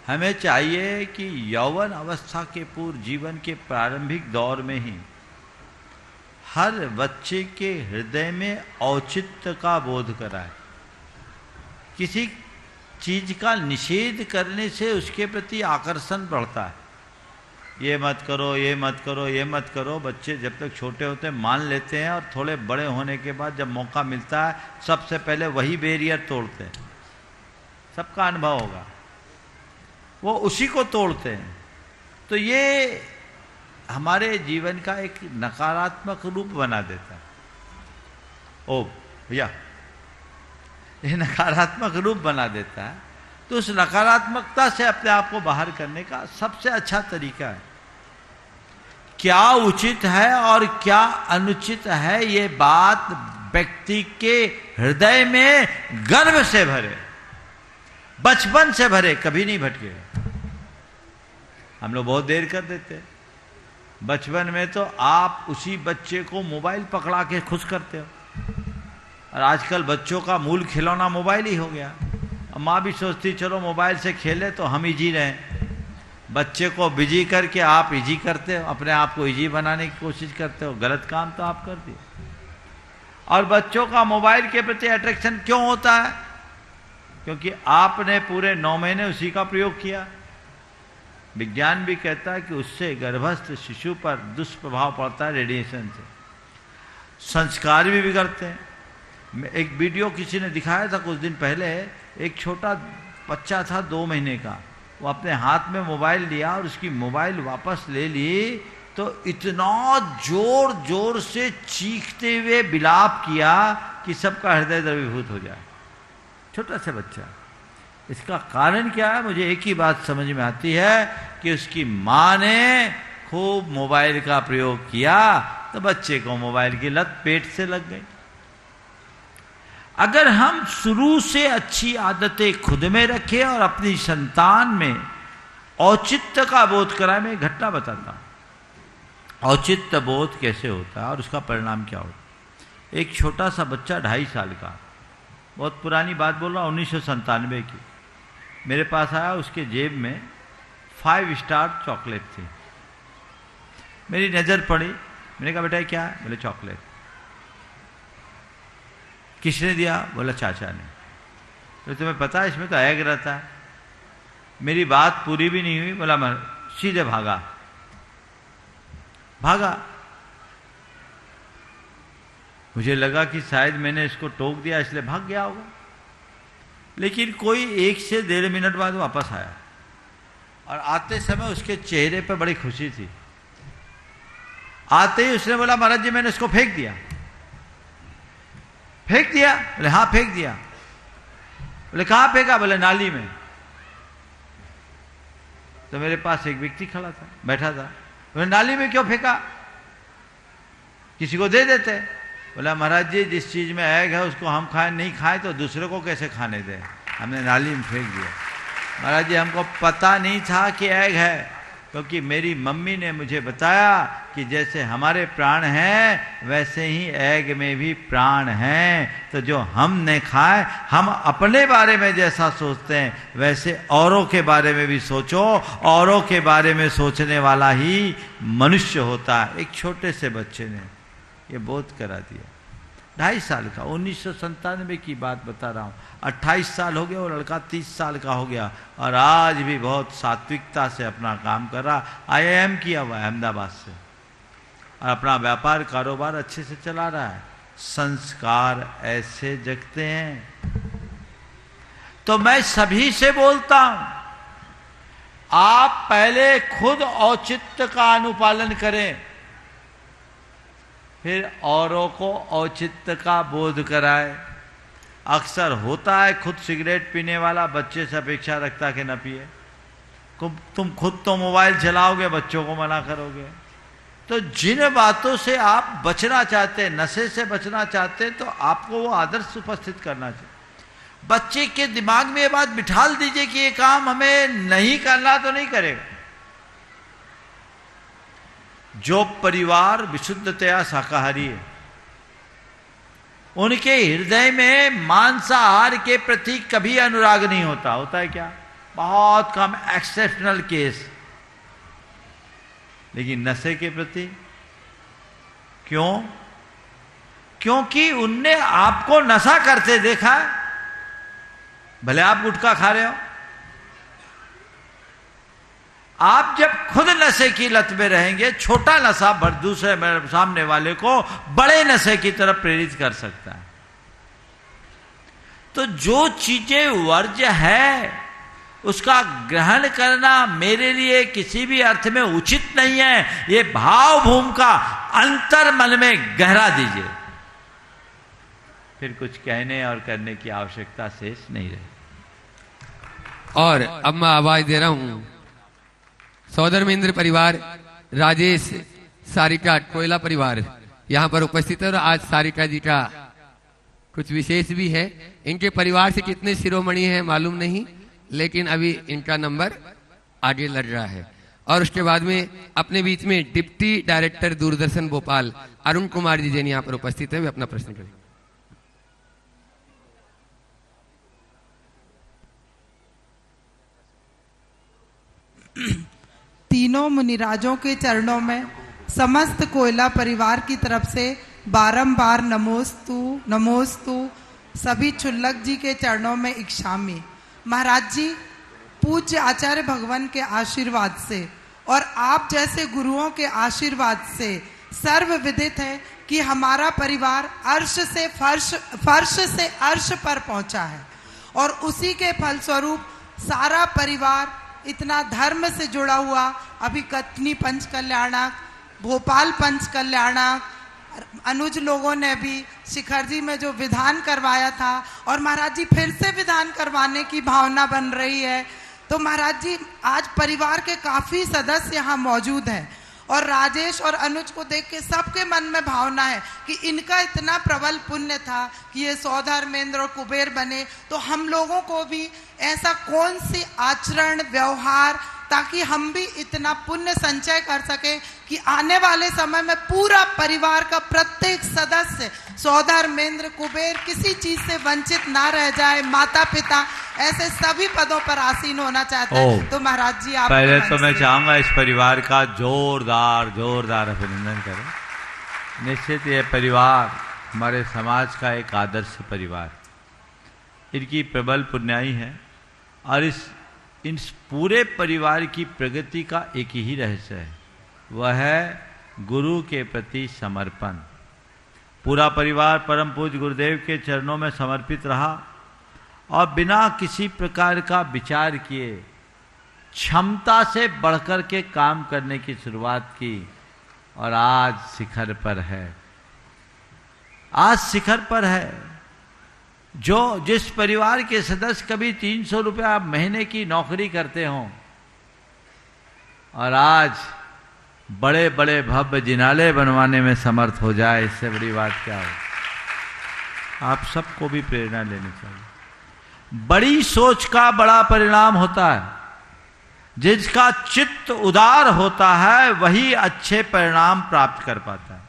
हमें चाहिए कि यौवन अवस्था के पूर्व जीवन के प्रारंभिक दौर में ही हर बच्चे के हृदय में औचित्य का बोध कराए। किसी चीज का निषेध करने से उसके प्रति आकर्षण बढ़ता है। ये मत करो, ये मत करो, ये मत करो। बच्चे जब तक छोटे होते हैं मान लेते हैं, और थोड़े बड़े होने के बाद जब मौका मिलता है सबसे पहले वही बैरियर तोड़ते हैं। सबका अनुभव होगा, वो उसी को तोड़ते हैं। तो ये हमारे जीवन का एक नकारात्मक रूप बना देता है। ओ भैया, ये नकारात्मक रूप बना देता है। तो उस नकारात्मकता से अपने आप को बाहर करने का सबसे अच्छा तरीका है, क्या उचित है और क्या अनुचित है, ये बात व्यक्ति के हृदय में गर्व से भरे, बचपन से भरे, कभी नहीं भटकेगा। हम लोग बहुत देर कर देते हैं। बचपन में तो आप उसी बच्चे को मोबाइल पकड़ा के खुश करते हो, और आजकल बच्चों का मूल खिलौना मोबाइल ही हो गया। माँ भी सोचती चलो मोबाइल से खेले तो हम इजी रहें। बच्चे को बिजी करके आप इजी करते हो, अपने आप को इजी बनाने की कोशिश करते हो। गलत काम तो आप कर दिए। और बच्चों का मोबाइल के प्रति अट्रैक्शन क्यों होता है? क्योंकि आपने पूरे 9 महीने उसी का प्रयोग किया। विज्ञान भी कहता है कि उससे गर्भस्थ शिशु पर दुष्प्रभाव पड़ता है रेडिएशन से, संस्कार भी बिगड़ते हैं। एक वीडियो किसी ने दिखाया था कुछ दिन पहले, एक छोटा बच्चा था 2 महीने का, वो अपने हाथ में मोबाइल लिया और उसकी मोबाइल वापस ले ली तो इतना जोर जोर से चीखते हुए विलाप किया कि सबका हृदय द्रवीभूत हो जाए। छोटा सा बच्चा। इसका कारण क्या है? मुझे एक ही बात समझ में आती है कि उसकी माँ ने खूब मोबाइल का प्रयोग किया तो बच्चे को मोबाइल की लत पेट से लग गई। अगर हम शुरू से अच्छी आदतें खुद में रखें और अपनी संतान में औचित्य का बोध कराएं। मैं एक घटना बताता हूं, औचित्य बोध कैसे होता है और उसका परिणाम क्या होता है। एक छोटा सा बच्चा 2.5 साल का, बहुत पुरानी बात बोल रहा हूं, 1997 की, मेरे पास आया। उसके जेब में 5 स्टार चॉकलेट थी। मेरी नज़र पड़ी, मैंने कहा बेटा क्या है? बोले चॉकलेट। किसने दिया? बोला चाचा ने। तो तुम्हें पता है इसमें तो एग रहता है। मेरी बात पूरी भी नहीं हुई, बोला मैं सीधे भागा। मुझे लगा कि शायद मैंने इसको टोक दिया इसलिए भाग गया होगा, लेकिन कोई 1 से 1.5 मिनट बाद वापस आया और आते समय उसके चेहरे पर बड़ी खुशी थी। आते ही उसने बोला महाराज जी मैंने इसको फेंक दिया। फेंक दिया? बोले हाँ फेंक दिया। बोले कहाँ फेंका? बोले नाली में। तो मेरे पास एक व्यक्ति खड़ा था, बैठा था। बोले नाली में क्यों फेंका? किसी को दे देते। बोला महाराज जी जिस चीज में एग है उसको हम खाएं, नहीं खाएं तो दूसरे को कैसे खाने दें? हमने नाली में फेंक दिया। महाराज जी हमको पता नहीं था कि एग है, क्योंकि मेरी मम्मी ने मुझे बताया कि जैसे हमारे प्राण हैं वैसे ही एग में भी प्राण हैं। तो जो हमने खाए, हम अपने बारे में जैसा सोचते हैं वैसे औरों के बारे में भी सोचो। औरों के बारे में सोचने वाला ही मनुष्य होता है। एक छोटे से बच्चे ने ये बोध करा दिया। 2.5 साल का, 1997 की बात बता रहा हूँ। 28 साल हो गया, वो लड़का 30 साल का हो गया और आज भी बहुत सात्विकता से अपना काम कर रहा। IIM किया हुआ है अहमदाबाद से और अपना व्यापार कारोबार अच्छे से चला रहा है। संस्कार ऐसे जगते हैं। तो मैं सभी से बोलता हूं आप पहले खुद औचित्य का अनुपालन करें, फिर औरों को औचित्य का बोध कराए। अक्सर होता है खुद सिगरेट पीने वाला बच्चे से अपेक्षा रखता कि न पिए। तुम खुद तो मोबाइल चलाओगे, बच्चों को मना करोगे। तो जिन बातों से आप बचना चाहते हैं, नशे से बचना चाहते हैं, तो आपको वो आदर्श उपस्थित करना चाहिए। बच्चे के दिमाग में ये बात बिठाल दीजिए कि ये काम हमें नहीं करना तो नहीं करेगा। जो परिवार विशुद्धतया शाकाहारी है, उनके हृदय में मांसाहार के प्रति कभी अनुराग नहीं होता। होता है क्या? बहुत कम, एक्सेप्शनल केस। लेकिन नशे के प्रति क्यों? क्योंकि उनने आपको नशा करते देखा है। भले आप गुटखा खा रहे हो, आप जब खुद नशे की लत में रहेंगे, छोटा नशा दूसरे सामने वाले को बड़े नशे की तरफ प्रेरित कर सकता है। तो जो चीजें वर्ज्य है उसका ग्रहण करना मेरे लिए किसी भी अर्थ में उचित नहीं है। ये भाव भूमि का अंतर मन में गहरा दीजिए, फिर कुछ कहने और करने की आवश्यकता शेष नहीं रही। और अब मैं आवाज दे रहा हूं सौदर महेंद्र परिवार, राजेश, सारिका, कोयला परिवार यहां पर उपस्थित है। और आज सारिका जी का कुछ विशेष भी है। इनके परिवार से कितने शिरोमणि हैं मालूम नहीं, लेकिन अभी इनका नंबर आगे लड़ रहा है। और उसके बाद में अपने बीच में डिप्टी डायरेक्टर दूरदर्शन भोपाल अरुण कुमार जी जैन यहां पर उपस्थित है। वे अपना प्रश्न करें। तीनों मुनिराजों के चरणों में समस्त कोयला परिवार की तरफ से बारंबार नमोस्तु नमोस्तु। सभी छुल्लक जी के चरणों में इक्षामी। महाराज जी, पूज्य आचार्य भगवान के आशीर्वाद से और आप जैसे गुरुओं के आशीर्वाद से सर्व विदित है कि हमारा परिवार अर्श से फर्श से अर्श पर पहुंचा है। और उसी के फलस्वरूप सारा परिवार इतना धर्म से जुड़ा हुआ, अभी कथनी पंच कल्याणक, भोपाल पंच कल्याणक, अनुज लोगों ने भी शिखर जी में जो विधान करवाया था, और महाराज जी फिर से विधान करवाने की भावना बन रही है। तो महाराज जी आज परिवार के काफी सदस्य यहाँ मौजूद हैं, और राजेश और अनुज को देख के सबके मन में भावना है कि इनका इतना प्रबल पुण्य था कि ये सौधर मेंद्र और कुबेर बने। तो हम लोगों को भी ऐसा कौन सी आचरण व्यवहार, ताकि हम भी इतना पुण्य संचय कर सके कि आने वाले समय में पूरा परिवार का प्रत्येक सदस्य सौधर मेंद्र कुबेर किसी चीज से वंचित ना रह जाए, माता पिता ऐसे सभी पदों पर आसीन होना चाहता है। तो महाराज जी आप पहले तो मैं चाहूंगा इस परिवार का जोरदार अभिनंदन करें। निश्चित ये परिवार हमारे समाज का एक आदर्श परिवार, इनकी प्रबल पुण्याई है। और इन पूरे परिवार की प्रगति का एक ही रहस्य है, वह है गुरु के प्रति समर्पण। पूरा परिवार परम पूज्य गुरुदेव के चरणों में समर्पित रहा और बिना किसी प्रकार का विचार किए क्षमता से बढ़कर के काम करने की शुरुआत की, और आज शिखर पर है। आज शिखर पर है। जो जिस परिवार के सदस्य कभी 300 रुपया महीने की नौकरी करते हों और आज बड़े बड़े भव्य जिनाले बनवाने में समर्थ हो जाए, इससे बड़ी बात क्या हो। आप सबको भी प्रेरणा लेनी चाहिए। बड़ी सोच का बड़ा परिणाम होता है। जिसका चित्त उदार होता है वही अच्छे परिणाम प्राप्त कर पाता है।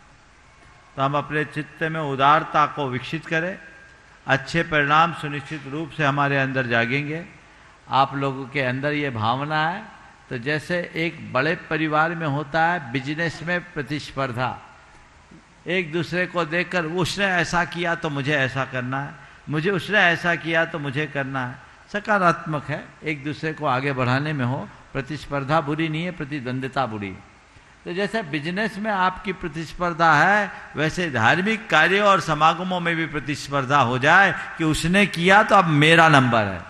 तो हम अपने चित्त में उदारता को विकसित करें, अच्छे परिणाम सुनिश्चित रूप से हमारे अंदर जागेंगे। आप लोगों के अंदर ये भावना है तो जैसे एक बड़े परिवार में होता है बिजनेस में प्रतिस्पर्धा, एक दूसरे को देखकर उसने ऐसा किया तो मुझे ऐसा करना है, मुझे उसने ऐसा किया तो मुझे करना है। सकारात्मक है, एक दूसरे को आगे बढ़ाने में हो। प्रतिस्पर्धा बुरी नहीं है, प्रतिद्वंदिता बुरी है। तो जैसे बिजनेस में आपकी प्रतिस्पर्धा है, वैसे धार्मिक कार्यों और समागमों में भी प्रतिस्पर्धा हो जाए कि उसने किया तो अब मेरा नंबर है,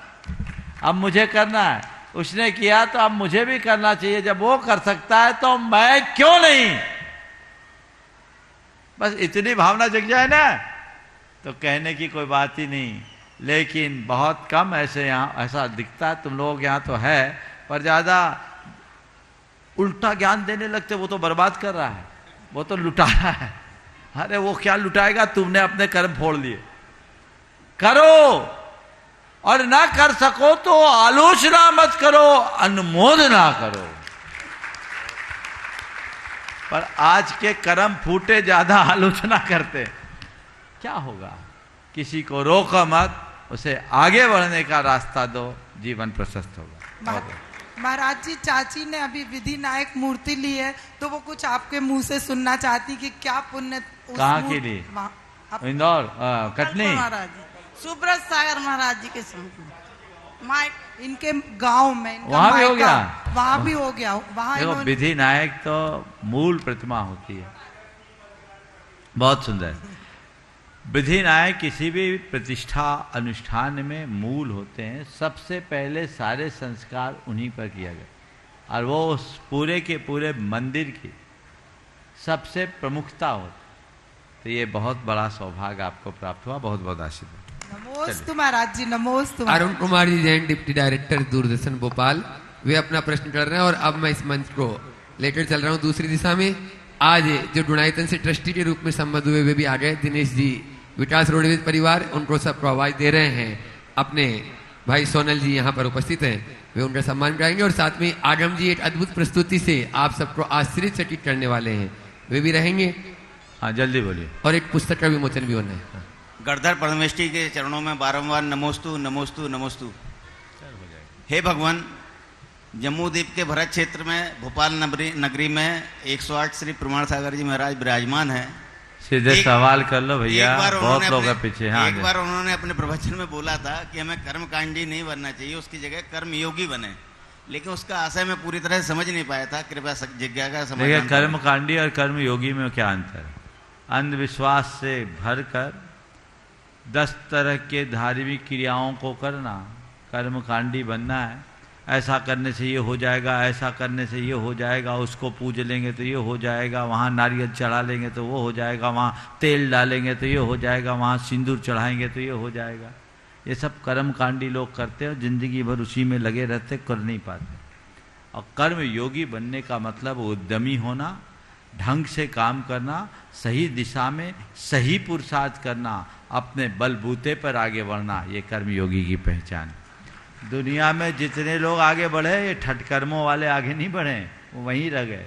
अब मुझे करना है। उसने किया तो अब मुझे भी करना चाहिए। जब वो कर सकता है तो मैं क्यों नहीं? बस इतनी भावना जग जाए ना तो कहने की कोई बात ही नहीं। लेकिन बहुत कम ऐसे यहाँ ऐसा दिखता है, तुम लोगों के यहाँ तो है, पर ज्यादा उल्टा ज्ञान देने लगते। वो तो बर्बाद कर रहा है, वो तो लुटा रहा है। अरे वो क्या लुटाएगा? तुमने अपने कर्म फोड़ लिए। करो, और ना कर सको तो आलोचना मत करो, अनुमोदना करो। पर आज के कर्म फूटे ज्यादा आलोचना करते, क्या होगा? किसी को रोको मत, उसे आगे बढ़ने का रास्ता दो, जीवन प्रशस्त होगा। महाराज जी, चाची ने अभी विधि नायक मूर्ति ली है, तो वो कुछ आपके मुंह से सुनना चाहती कि क्या पुण्य कहाँ के लिए? इंदौर, कटनी। महाराज जी, सुब्रत सागर महाराज जी के साथ इनके गांव में, वहां भी हो गया, वहां भी हो गया। देखो विधि नायक तो मूल प्रतिमा होती है, बहुत सुंदर। विधि नायक किसी भी प्रतिष्ठा अनुष्ठान में मूल होते हैं। सबसे पहले सारे संस्कार उन्हीं पर किया गया, और वो उस पूरे के पूरे मंदिर की सबसे प्रमुखता होती। तो ये बहुत बड़ा सौभाग्य आपको प्राप्त हुआ। बहुत बहुत आशीर्वाद। नमोस्तु महाराज जी, नमोस्तु। अरुण कुमार जी जैन, डिप्टी डायरेक्टर दूरदर्शन भोपाल, वे अपना प्रश्न कर रहे हैं। और अब मैं इस मंच को लेकर चल रहा हूँ दूसरी दिशा में। आज जो डुणाइतन से ट्रस्टी के रूप में संबद्ध हुए वे भी आ गए। दिनेश जी, विकास रोडवेज परिवार, उनको सब आवाज दे रहे हैं। अपने भाई सोनल जी यहाँ पर उपस्थित हैं, वे उनका सम्मान कराएंगे। और साथ में आगम जी एक अद्भुत प्रस्तुति से आप सबको आश्चर्यचकित करने वाले हैं, वे भी रहेंगे। हाँ, जल्दी बोलिए। और एक पुस्तक का विमोचन भी होना है। गणधर परमेष्टि के चरणों में बारंबार नमोस्तु नमोस्तु नमोस्तु। हे भगवान, जम्मू द्वीप के भरत क्षेत्र में भोपाल नगरी में 108 श्री प्रमाण सागर जी महाराज विराजमान है। सीधे सवाल कर लो भैया, बहुत लोग हैं पीछे। हाँ, एक बार उन्होंने अपने प्रवचन में बोला था कि हमें कर्मकांडी नहीं बनना चाहिए, उसकी जगह कर्मयोगी बने। लेकिन उसका आशय मैं पूरी तरह समझ नहीं पाया था, कृपया जिज्ञासा समझ। देखिए, कर्मकांडी और कर्मयोगी में क्या अंतर है? अंधविश्वास से भरकर 10 तरह के धार्मिक क्रियाओं को करना, कर्मकांडी बनना है। ऐसा करने से ये हो जाएगा, ऐसा करने से ये हो जाएगा, उसको पूज लेंगे तो ये हो जाएगा, वहाँ नारियल चढ़ा लेंगे तो वो हो जाएगा, वहाँ तेल डालेंगे तो ये हो जाएगा, वहाँ सिंदूर चढ़ाएंगे तो ये हो जाएगा। ये सब कर्मकांडी लोग करते हैं और जिंदगी भर उसी में लगे रहते, कर नहीं पाते। और कर्म योगी बनने का मतलब उद्यमी होना, ढंग से काम करना, सही दिशा में सही पुरुषार्थ करना, अपने बलबूते पर आगे बढ़ना, ये कर्मयोगी की पहचान। दुनिया में जितने लोग आगे बढ़े, ये ठटकर्मों वाले आगे नहीं बढ़े, वो वहीं रह गए।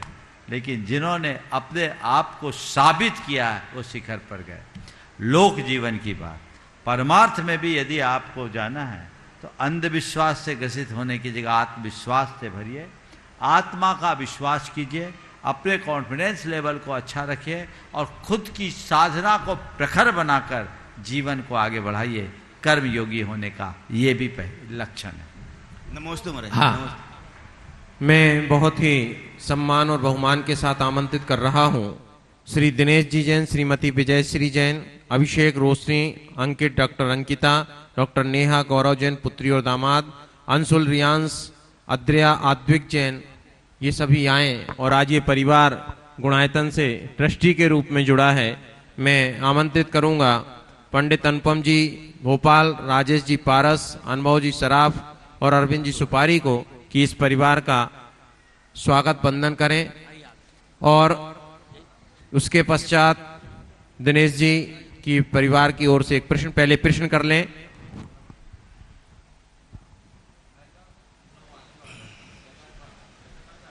लेकिन जिन्होंने अपने आप को साबित किया है, वो शिखर पर गए। लोक जीवन की बात, परमार्थ में भी यदि आपको जाना है तो अंधविश्वास से ग्रसित होने की जगह आत्मविश्वास से भरिए, आत्मा का विश्वास कीजिए, अपने कॉन्फिडेंस लेवल को अच्छा रखिए और खुद की साधना को प्रखर बनाकर जीवन को आगे बढ़ाइए। कर्मयोगी होने का ये भी लक्षण है। नमोस्तु महाराज। हाँ, मैं बहुत ही सम्मान और बहुमान के साथ आमंत्रित कर रहा हूँ श्री दिनेश जी जैन, श्रीमती विजय श्री जैन, अभिषेक रोशनी, अंकित डॉक्टर अंकिता, डॉक्टर नेहा गौरव जैन पुत्री और दामाद, अंशुल रियांश, अद्रया आद्विक जैन, ये सभी आए और आज ये परिवार गुणायतन से ट्रस्टी के रूप में जुड़ा है। मैं आमंत्रित करूंगा पंडित अनुपम जी भोपाल, राजेश जी पारस, अनुभव जी सराफ और अरविंद जी सुपारी को कि इस परिवार का स्वागत बंधन करें। और उसके पश्चात दिनेश जी की परिवार की ओर से एक प्रश्न, पहले प्रश्न कर लें।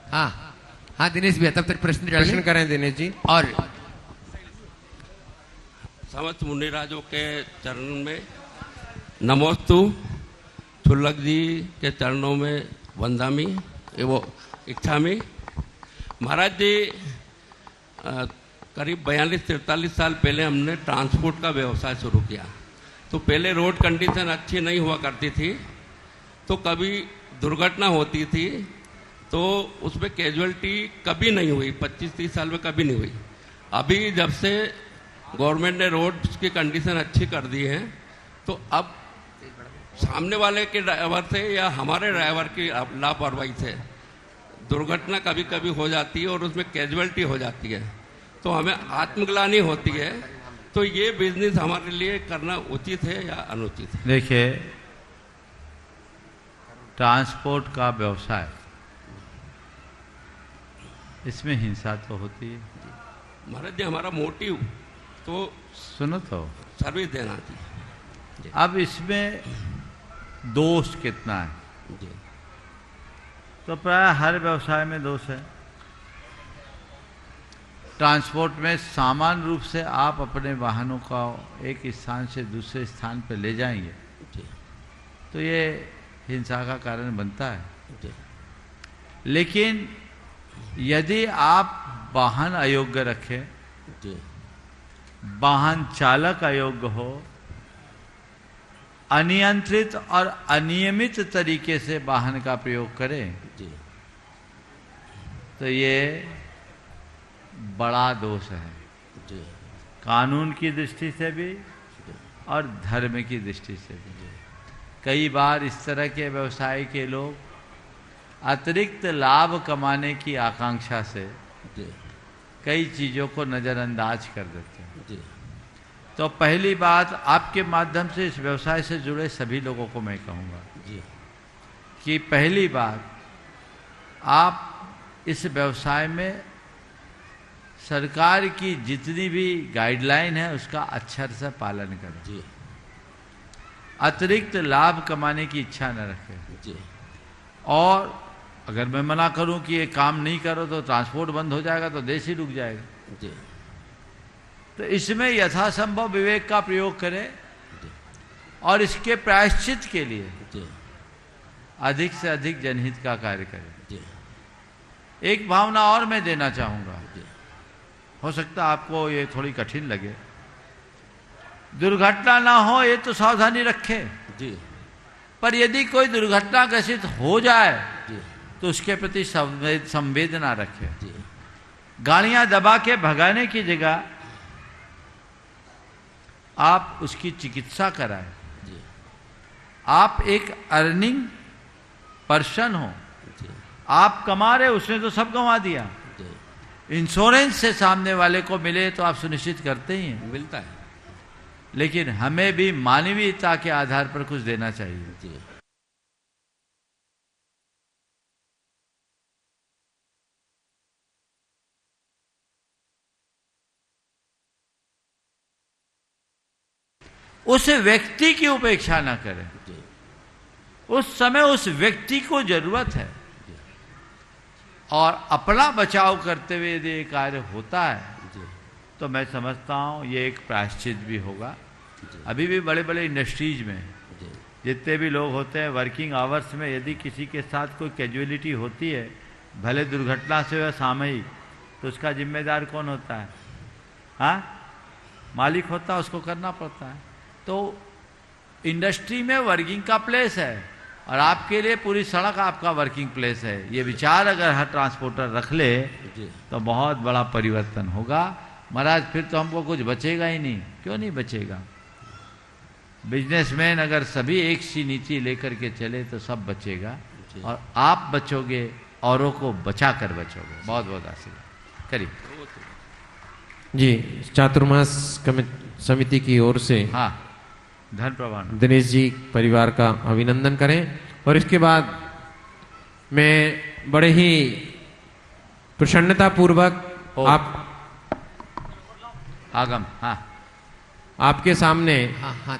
हाँ हाँ दिनेश भैया, तब तक प्रश्न करें दिनेश जी। और समस्त मुनिराजों के चरणों में नमोस्तु, छुल्लक जी के चरणों में वंदामी वो इच्छामी। महाराज जी, करीब 42-43 साल पहले हमने ट्रांसपोर्ट का व्यवसाय शुरू किया। तो पहले रोड कंडीशन अच्छी नहीं हुआ करती थी, तो कभी दुर्घटना होती थी, तो उसमें कैजुअलिटी कभी नहीं हुई, 25-30 साल में कभी नहीं हुई। अभी जब से गवर्नमेंट ने रोड की कंडीशन अच्छी कर दी है, तो अब सामने वाले के ड्राइवर से या हमारे ड्राइवर की लापरवाही से दुर्घटना कभी कभी हो जाती है और उसमें कैजुअलिटी हो जाती है, तो हमें आत्मग्लानि होती है। तो ये बिजनेस हमारे लिए करना उचित है या अनुचित है? देखिए, ट्रांसपोर्ट का व्यवसाय, इसमें हिंसा तो होती है महाराज जी। हमारा मोटिव तो सुनो तो सर्विस देना चाहिए। अब इसमें दोष कितना है? तो प्राय हर व्यवसाय में दोष है। ट्रांसपोर्ट में सामान्य रूप से आप अपने वाहनों का एक स्थान से दूसरे स्थान पर ले जाएंगे तो ये हिंसा का कारण बनता है। लेकिन यदि आप वाहन अयोग्य रखें, वाहन चालक अयोग्य हो, अनियंत्रित और अनियमित तरीके से वाहन का प्रयोग करें तो ये बड़ा दोष है, कानून की दृष्टि से भी और धर्म की दृष्टि से भी। कई बार इस तरह के व्यवसाय के लोग अतिरिक्त लाभ कमाने की आकांक्षा से कई चीज़ों को नज़रअंदाज कर देते हैं। तो पहली बात, आपके माध्यम से इस व्यवसाय से जुड़े सभी लोगों को मैं कहूँगा कि पहली बात, आप इस व्यवसाय में सरकार की जितनी भी गाइडलाइन है उसका अच्छे से पालन करें। अतिरिक्त लाभ कमाने की इच्छा न रखें। और अगर मैं मना करूं कि ये काम नहीं करो तो ट्रांसपोर्ट बंद हो जाएगा तो देश ही रुक जाएगा। तो इसमें यथासंभव विवेक का प्रयोग करें और इसके प्रायश्चित के लिए अधिक से अधिक जनहित का कार्य करें। एक भावना और मैं देना चाहूँगा, हो सकता है आपको ये थोड़ी कठिन लगे। दुर्घटना ना हो ये तो सावधानी रखें पर यदि कोई दुर्घटना ग्रसित हो जाए तो उसके प्रति संवेदना रखें। गाड़ियां दबा के भगाने की जगह आप उसकी चिकित्सा कराएं। आप एक अर्निंग पर्सन हो, आप कमा रहे, उसने तो सब गंवा दिया। इंश्योरेंस से सामने वाले को मिले तो आप सुनिश्चित करते ही हैं, मिलता है, लेकिन हमें भी मानवीयता के आधार पर कुछ देना चाहिए। उस व्यक्ति की उपेक्षा ना करें। उस समय उस व्यक्ति को जरूरत है और अपना बचाव करते हुए यदि ये कार्य होता है तो मैं समझता हूँ ये एक प्रायश्चित भी होगा। अभी भी बड़े बड़े इंडस्ट्रीज में जितने भी लोग होते हैं, वर्किंग आवर्स में यदि किसी के साथ कोई कैजुअलिटी होती है, भले दुर्घटना से या सामयिक, तो उसका जिम्मेदार कौन होता है? हाँ, मालिक होता है, उसको करना पड़ता है। तो इंडस्ट्री में वर्किंग का प्लेस है और आपके लिए पूरी सड़क आपका वर्किंग प्लेस है। ये विचार अगर हर ट्रांसपोर्टर रख ले तो बहुत बड़ा परिवर्तन होगा। महाराज फिर तो हमको कुछ बचेगा ही नहीं। क्यों नहीं बचेगा? बिजनेसमैन अगर सभी एक सी नीति लेकर के चले तो सब बचेगा और आप बचोगे, औरों को बचा कर बचोगे। बहुत बहुत आशीर्वाद। करिए जी। चातुर्मास समिति की ओर से हाँ, धन प्रवान दिनेश जी परिवार का अभिनंदन करें। और इसके बाद मैं बड़े ही प्रसन्नता पूर्वक आगम आपके सामने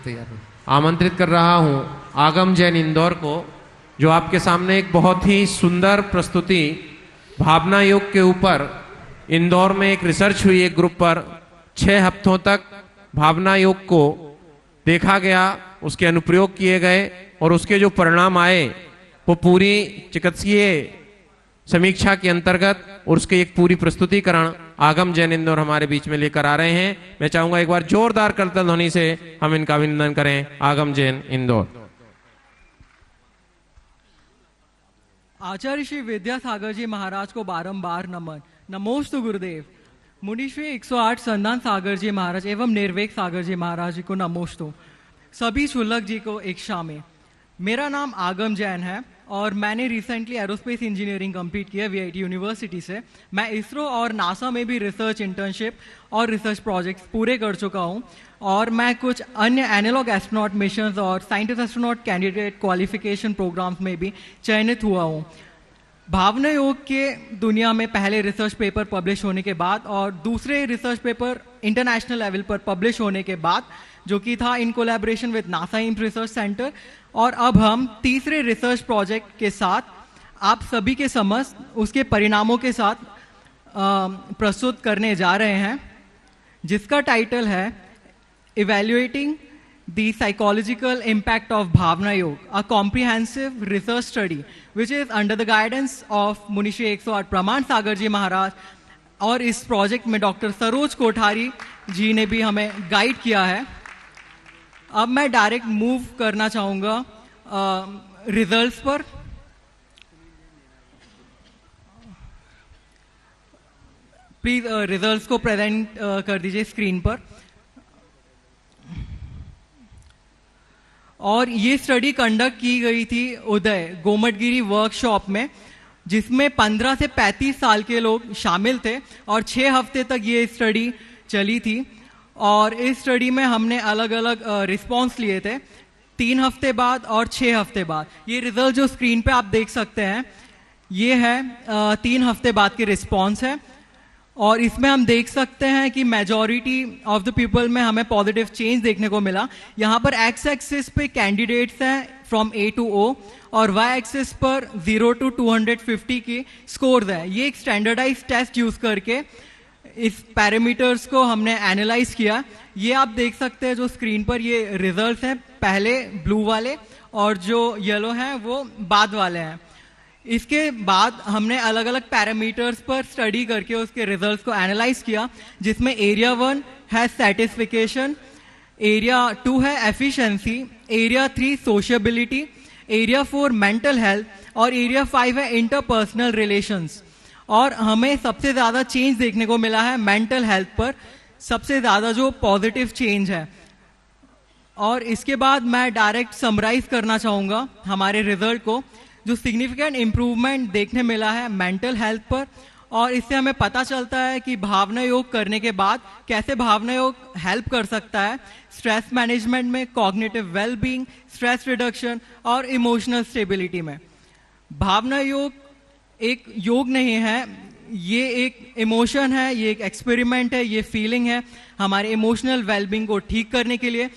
तैयार आमंत्रित कर रहा हूं आगम जैन इंदौर को, जो आपके सामने एक बहुत ही सुंदर प्रस्तुति भावना योग के ऊपर इंदौर में एक रिसर्च हुई एक ग्रुप पर 6 हफ्तों तक भावना योग को देखा गया, उसके अनुप्रयोग किए गए और उसके जो परिणाम आए वो पूरी चिकित्सीय समीक्षा के अंतर्गत और उसके एक पूरी प्रस्तुतिकरण आगम जैन इंदौर हमारे बीच में लेकर आ रहे हैं। मैं चाहूंगा एक बार जोरदार करतल ध्वनि से हम इनका अभिनंदन करें। आगम जैन इंदौर। आचार्य श्री विद्यासागर जी महाराज को बारंबार नमन। नमोस्तु गुरुदेव। मुनिश्री 108 संदान सागर जी महाराज एवं निर्वेक सागर जी महाराज जी को नमोस्तु। सभी शुल्लक जी को एक शामें। मेरा नाम आगम जैन है और मैंने रिसेंटली एरोस्पेस इंजीनियरिंग कंप्लीट किया वीआईटी यूनिवर्सिटी से। मैं इसरो और नासा में भी रिसर्च इंटर्नशिप और रिसर्च प्रोजेक्ट्स पूरे कर चुका हूँ और मैं कुछ अन्य एनालॉग एस्ट्रोनॉट मिशंस और scientist astronaut candidate qualification programs में भी चयनित हुआ हूँ। भावना योग के दुनिया में पहले रिसर्च पेपर पब्लिश होने के बाद और दूसरे रिसर्च पेपर इंटरनेशनल लेवल पर पब्लिश होने के बाद, जो कि था in collaboration with NASA Ames research centre, और अब हम तीसरे रिसर्च प्रोजेक्ट के साथ आप सभी के समक्ष उसके परिणामों के साथ प्रस्तुत करने जा रहे हैं, जिसका टाइटल है evaluating the psychological impact of Bhavna Yoga, a comprehensive research study which is under the guidance of मुनिश्री 108 प्रमाण सागर जी महाराज, और इस प्रोजेक्ट में डॉक्टर सरोज कोठारी जी ने भी हमें गाइड किया है। अब मैं डायरेक्ट मूव करना चाहूँगा रिजल्ट्स पर। प्लीज रिजल्ट्स को प्रेजेंट कर दीजिए स्क्रीन पर। और ये स्टडी कंडक्ट की गई थी उदय गोमटगिरी वर्कशॉप में, जिसमें 15 से 35 साल के लोग शामिल थे और 6 हफ्ते तक ये स्टडी चली थी। और इस स्टडी में हमने अलग अलग रिस्पॉन्स लिए थे, 3 हफ्ते बाद और 6 हफ्ते बाद। ये रिजल्ट जो स्क्रीन पे आप देख सकते हैं, ये है 3 हफ्ते बाद के रिस्पॉन्स है। और इसमें हम देख सकते हैं कि मेजॉरिटी ऑफ द पीपल में हमें पॉजिटिव चेंज देखने को मिला। यहाँ पर एक्स एक्सिस पे कैंडिडेट्स हैं फ्रॉम ए टू ओ और वाई एक्सिस पर 0 to 250 के स्कोर्स हैं। ये एक स्टैंडर्डाइज टेस्ट यूज करके इस पैरामीटर्स को हमने एनालाइज किया। ये आप देख सकते हैं जो स्क्रीन पर ये रिजल्ट्स हैं, पहले ब्लू वाले और जो येलो हैं वो बाद वाले हैं। इसके बाद हमने अलग अलग पैरामीटर्स पर स्टडी करके उसके रिजल्ट्स को एनालाइज किया, जिसमें एरिया 1 है सेटिस्फिकेशन, एरिया 2 है efficiency, area 3 sociability, area 4 mental health और एरिया 5 है इंटरपर्सनल रिलेशंस। और हमें सबसे ज़्यादा चेंज देखने को मिला है मेंटल हेल्थ पर, सबसे ज़्यादा जो पॉजिटिव चेंज है। और इसके बाद मैं डायरेक्ट समराइज करना चाहूँगा हमारे रिजल्ट को। जो सिग्निफिकेंट इम्प्रूवमेंट देखने मिला है मेंटल हेल्थ पर, और इससे हमें पता चलता है कि भावना योग करने के बाद कैसे भावना योग हेल्प कर सकता है स्ट्रेस मैनेजमेंट में, कॉग्निटिव वेलबींग, स्ट्रेस रिडक्शन और इमोशनल स्टेबिलिटी में। भावना योग एक योग नहीं है, ये एक इमोशन है, ये एक एक्सपेरिमेंट है, ये फीलिंग है हमारे इमोशनल वेलबींग को ठीक करने के लिए।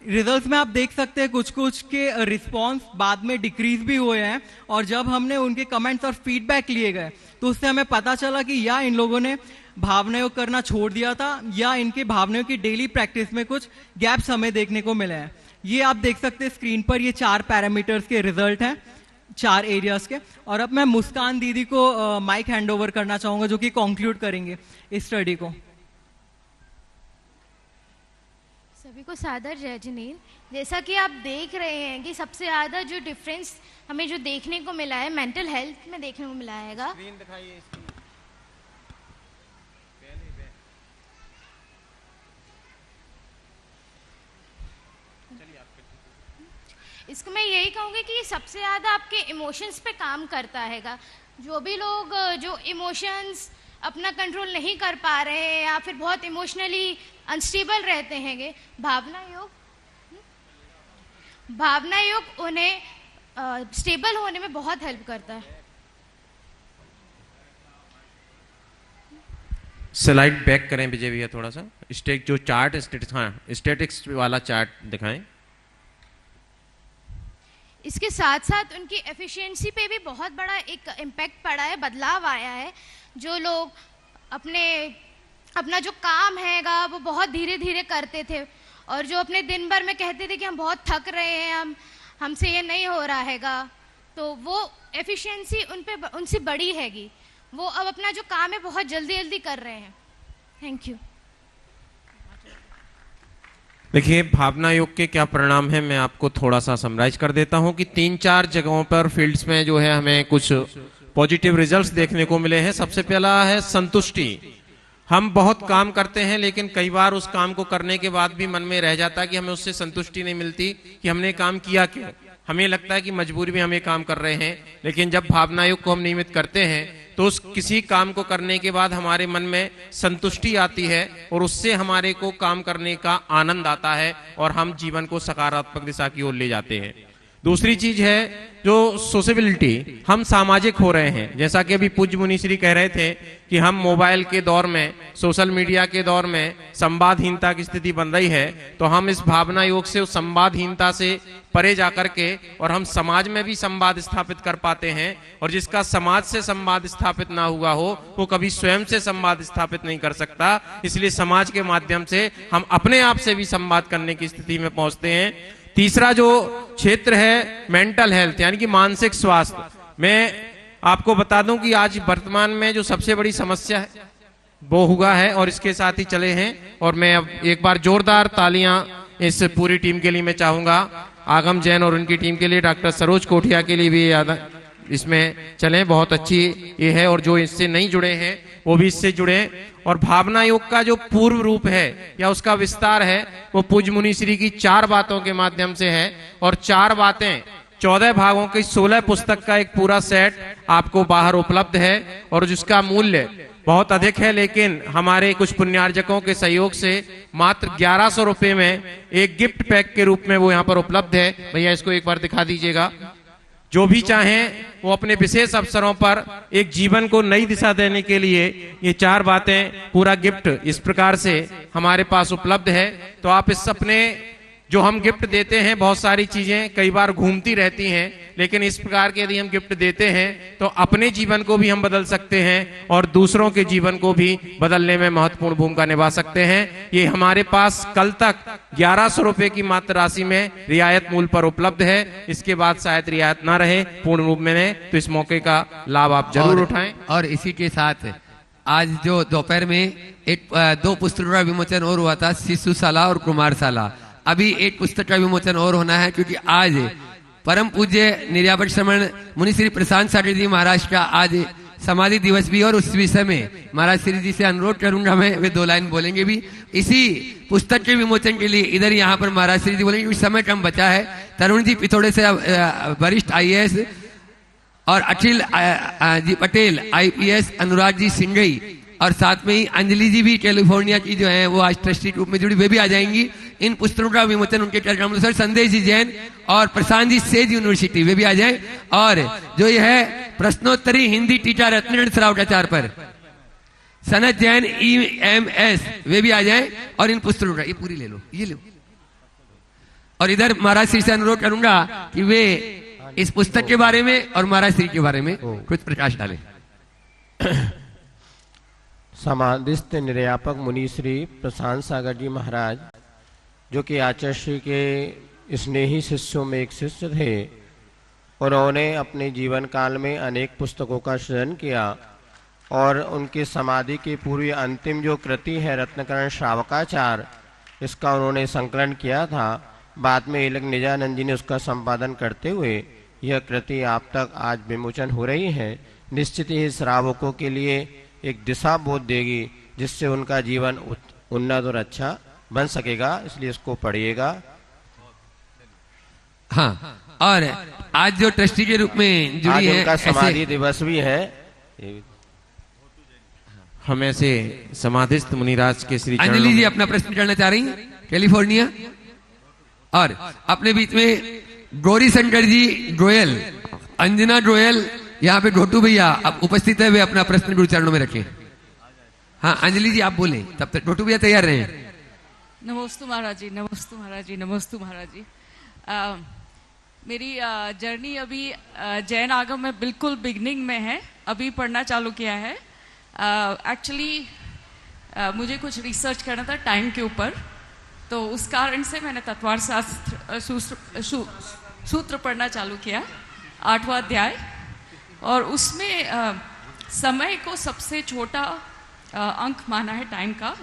रिजल्ट्स में आप देख सकते हैं कुछ कुछ के रिस्पांस बाद में डिक्रीज भी हुए हैं, और जब हमने उनके कमेंट्स और फीडबैक लिए गए तो उससे हमें पता चला कि या इन लोगों ने भावना योग करना छोड़ दिया था या इनके भावनाओं की डेली प्रैक्टिस में कुछ गैप्स हमें देखने को मिले हैं। ये आप देख सकते हैं स्क्रीन पर, ये 4 पैरामीटर्स के रिजल्ट हैं 4 एरियाज के। और अब मैं मुस्कान दीदी को माइक हैंड ओवर करना चाहूंगा, जो कि कंक्लूड करेंगे इस स्टडी को। सभी को सादर जय जिनेन्द्र। जैसा कि आप देख रहे हैं कि सबसे ज़्यादा जो डिफरेंस हमें जो देखने को मिला है मेंटल हेल्थ में देखने को मिला है। इसको मैं यही कहूँगी कि सबसे ज़्यादा आपके इमोशंस पे काम करता हैगा। जो भी लोग जो इमोशंस अपना कंट्रोल नहीं कर पा रहे हैं या फिर बहुत इमोशनली अनस्टेबल रहते हैं, भावना योग उन्हें स्टेबल होने में बहुत हेल्प करता है। स्लाइड बैक करें विजय भैया, थोड़ा सा स्टेट जो चार्ट स्टैटिक्स वाला चार्ट दिखाएं। इसके साथ साथ उनकी एफिशिएंसी पे भी बहुत बड़ा एक इम्पैक्ट पड़ा है, बदलाव आया है। जो लोग अपना जो काम हैगा वो बहुत धीरे धीरे करते थे और जो अपने दिन भर में कहते थे कि हम बहुत थक रहे हैं, हमसे ये नहीं हो रहा हैगा, तो वो एफिशिएंसी उनसे बड़ी हैगी। वो अब अपना जो काम है बहुत जल्दी जल्दी कर रहे हैं। Thank you. देखिए भावना योग के क्या परिणाम है, मैं आपको थोड़ा सा समराइज कर देता हूं कि 3-4 जगहों पर फील्ड्स में जो है हमें कुछ पॉजिटिव रिजल्ट्स देखने को मिले हैं। सबसे पहला है संतुष्टि। हम बहुत काम करते हैं लेकिन कई बार उस काम को करने के बाद भी मन में रह जाता है कि हमें उससे संतुष्टि नहीं मिलती कि हमने काम किया क्यों। हमें लगता है कि मजबूरी में हम ये काम कर रहे हैं, लेकिन जब भावना योग को हम नियमित करते हैं तो उस किसी काम को करने के बाद हमारे मन में संतुष्टि आती है और उससे हमारे को काम करने का आनंद आता है और हम जीवन को सकारात्मक दिशा की ओर ले जाते हैं। दूसरी चीज है जो सोशबिलिटी, हम सामाजिक हो रहे हैं। जैसा कि अभी पूज्य मुनिश्री कह रहे थे कि हम मोबाइल के दौर में, सोशल मीडिया के दौर में संवादहीनता की स्थिति बन रही है, तो हम इस भावना योग से उस संवादहीनता से परे जाकर के और हम समाज में भी संवाद स्थापित कर पाते हैं। और जिसका समाज से संवाद स्थापित ना हुआ हो वो कभी स्वयं से संवाद स्थापित नहीं कर सकता। इसलिए समाज के माध्यम से हम अपने आप से भी संवाद करने की स्थिति में पहुंचते हैं। तीसरा जो क्षेत्र है मेंटल हेल्थ, यानी कि मानसिक स्वास्थ्य, मैं आपको बता दूं कि आज वर्तमान में जो सबसे बड़ी समस्या है वो हुआ है और इसके साथ ही चले हैं। और मैं अब एक बार जोरदार तालियां इस पूरी टीम के लिए मैं चाहूंगा, आगम जैन और उनकी टीम के लिए, डॉक्टर सरोज कोठिया के लिए भी इसमें चलें, बहुत अच्छी ये है। और जो इससे नहीं जुड़े हैं वो भी इससे जुड़े। और भावना योग का जो पूर्व रूप है या उसका विस्तार है वो पूज्य मुनिश्री की 4 बातों के माध्यम से है। और 4 बातें 14 भागों की 16 पुस्तक का एक पूरा सेट आपको बाहर उपलब्ध है और जिसका मूल्य बहुत अधिक है, लेकिन हमारे कुछ पुण्यार्जकों के सहयोग से मात्र 1100 रुपए में एक गिफ्ट पैक के रूप में वो यहाँ पर उपलब्ध है। भैया इसको एक बार दिखा दीजिएगा। जो भी चाहें वो अपने विशेष अवसरों पर एक जीवन को नई दिशा देने के लिए ये 4 बातें पूरा गिफ्ट इस प्रकार से हमारे पास उपलब्ध है। तो आप इस अपने जो हम गिफ्ट देते हैं, बहुत सारी चीजें कई बार घूमती रहती हैं, लेकिन इस प्रकार के यदि हम गिफ्ट देते हैं तो अपने जीवन को भी हम बदल सकते हैं और दूसरों के जीवन को भी बदलने में महत्वपूर्ण भूमिका निभा सकते हैं। ये हमारे पास कल तक 1100 रुपए की मात्र राशि में रियायत मूल्य पर उपलब्ध है। इसके बाद शायद रियायत ना रहे पूर्ण रूप में, तो इस मौके का लाभ आप जरूर उठाएं। और इसी के साथ आज जो दोपहर में 2 पुस्तकों का विमोचन और हुआ था, शिशुशाला और कुमारशाला, अभी 1 पुस्तक का विमोचन और होना है, क्योंकि आज परम पूज्य निर्यापक श्रमण मुनि श्री प्रशांत सागर जी महाराज का आज समाधि दिवस भी। और उस विषय में महाराज श्री जी से अनुरोध करूंगा मैं, वे 2 लाइन बोलेंगे भी इसी पुस्तक के विमोचन के लिए। इधर यहाँ पर महाराज श्री जी बोलेंगे क्योंकि समय कम बचा है। तरुण जी पिथौड़े से वरिष्ठ IAS और अखिल जी पटेल IPS, अनुराग जी सिंगई, और साथ में ही अंजलि जी भी कैलिफोर्निया की जो है वो आज ट्रस्टी ग्रुप में जुड़ी, वे भी आ जाएंगी। इन पुस्तकों का विमोचन उनके कार्यक्रम अनुसार संदेश जी जैन और प्रशांत जी सेज यूनिवर्सिटी, वे भी आ जाएं। और जो ये है प्रश्नोत्तरी हिंदी टीका रत्नगढ़ सरावटाचार पर सनत जैन EMS, वे भी आ जाएं। और इन पुस्तकों का ये पूरी ले लो, ये लो। और इधर महाराज श्री से अनुरोध करूंगा कि वे इस पुस्तक के बारे में और महाराज श्री के बारे में कुछ प्रकाश डालें। समाधिस्थ निर्यापक मुनि श्री प्रशांत सागर जी महाराज, जो कि आचार्य श्री के स्नेही शिष्यों में एक शिष्य थे, उन्होंने अपने जीवन काल में अनेक पुस्तकों का सृजन किया और उनकी समाधि की पूरी अंतिम जो कृति है रत्नकरण श्रावकाचार, इसका उन्होंने संकलन किया था। बाद में इलक निजानंद जी ने उसका संपादन करते हुए यह कृति आप तक आज विमोचन हो रही है। निश्चित ही श्रावकों के लिए एक दिशा बोध देगी, जिससे उनका जीवन उन्नत और अच्छा बन सकेगा। इसलिए इसको पढ़िएगा। हाँ, और आज जो ट्रस्टी के रूप में जुड़ी है, उनका समाधि दिवस भी है। हम ऐसे समाधिस्थ मुनिराज के श्री अंजलि जी अपना प्रश्न करना चाह रही हैं, कैलिफोर्निया। और अपने बीच में गौरी शंकर जी गोयल, अंजना गोयल, यहाँ पे घोटू भैया अब उपस्थित है, वे अपना प्रश्न गुरु चरणों में रखें। हाँ अंजलि जी आप बोले, तब तक घोटू भैया तैयार रहे। नमोस्तु महाराज जी, नमोस्तु महाराज जी, नमोस्तु महाराज जी। मेरी जर्नी अभी जैन आगम में बिल्कुल बिगनिंग में है, अभी पढ़ना चालू किया है। एक्चुअली मुझे कुछ रिसर्च करना था टाइम के ऊपर, तो उस कारण से मैंने तत्वार शास्त्र सूत्र पढ़ना चालू किया, 8वां अध्याय। और उसमें समय को सबसे छोटा अंक माना है टाइम का,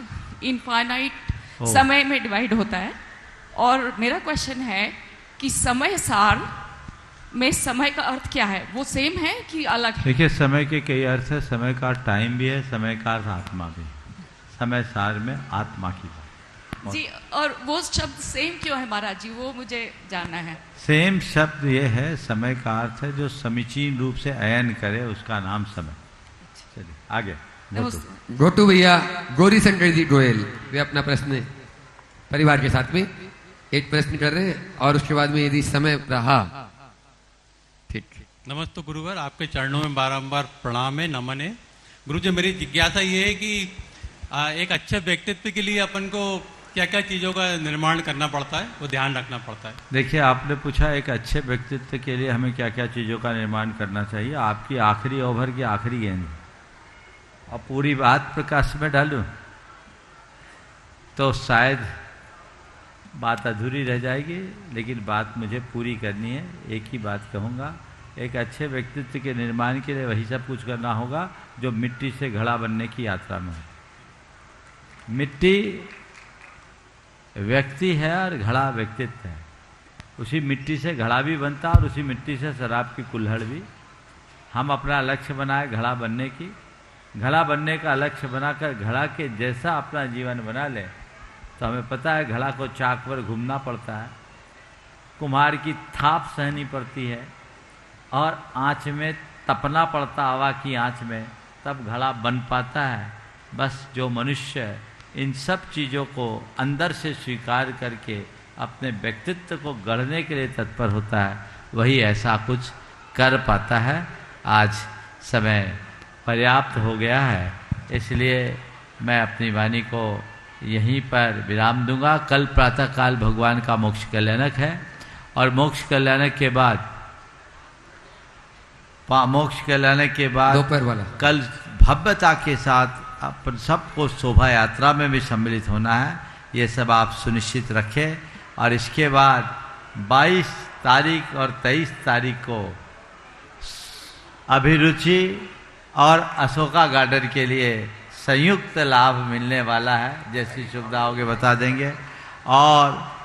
इनफाइनाइट समय में डिवाइड होता है। और मेरा क्वेश्चन है कि समय सार में समय का अर्थ क्या है, वो सेम है कि अलग है? देखिए समय के कई अर्थ है, समय का टाइम भी है, समय का अर्थ आत्मा भी। समय सार में आत्मा की बात। जी, और वो शब्द सेम क्यों है महाराज जी, वो मुझे जानना है। सेम शब्द ये है, समय का अर्थ है जो समीचीन रूप से अयन करे, उसका नाम समय। चलिए आगे। गोटू भैया, गौरी शंकर जी गोयल, वे अपना प्रश्न परिवार के साथ में एक प्रश्न कर रहे हैं और उसके बाद में यदि समय रहा। ठीक। नमस्ते गुरुवर, आपके चरणों में बारंबार प्रणाम है, नमन है। गुरु जी, मेरी जिज्ञासा ये है कि एक अच्छे व्यक्तित्व के लिए अपन को क्या क्या चीज़ों का निर्माण करना पड़ता है, वो ध्यान रखना पड़ता है। देखिए, आपने पूछा एक अच्छे व्यक्तित्व के लिए हमें क्या क्या चीज़ों का निर्माण करना चाहिए। आपकी आखिरी ओवर की आखिरी गेंद, और पूरी बात प्रकाश में डालूं तो शायद बात अधूरी रह जाएगी, लेकिन बात मुझे पूरी करनी है। एक ही बात कहूँगा, एक अच्छे व्यक्तित्व के निर्माण के लिए वही सब कुछ करना होगा जो मिट्टी से घड़ा बनने की यात्रा में है। मिट्टी व्यक्ति है और घड़ा व्यक्तित्व है। उसी मिट्टी से घड़ा भी बनता और उसी मिट्टी से शराब की कुल्हड़ भी। हम अपना लक्ष्य बनाए घड़ा बनने की, घड़ा बनने का लक्ष्य बनाकर घड़ा के जैसा अपना जीवन बना ले तो हमें पता है घड़ा को चाक पर घूमना पड़ता है, कुम्हार की थाप सहनी पड़ती है और आँच में तपना पड़ता, हवा की आँच में, तब घड़ा बन पाता है। बस जो मनुष्य इन सब चीज़ों को अंदर से स्वीकार करके अपने व्यक्तित्व को गढ़ने के लिए तत्पर होता है, वही ऐसा कुछ कर पाता है। आज समय पर्याप्त हो गया है, इसलिए मैं अपनी वाणी को यहीं पर विराम दूंगा। कल प्रातःकाल भगवान का मोक्ष कल्याणक है और मोक्ष कल्याणक के बाद दोपहर वाला कल भव्यता के साथ अपन सबको शोभा यात्रा में भी सम्मिलित होना है, ये सब आप सुनिश्चित रखें। और इसके बाद 22 तारीख और 23 तारीख को अभिरुचि और अशोका गार्डन के लिए संयुक्त लाभ मिलने वाला है, जैसी सुविधा होगी बता देंगे। और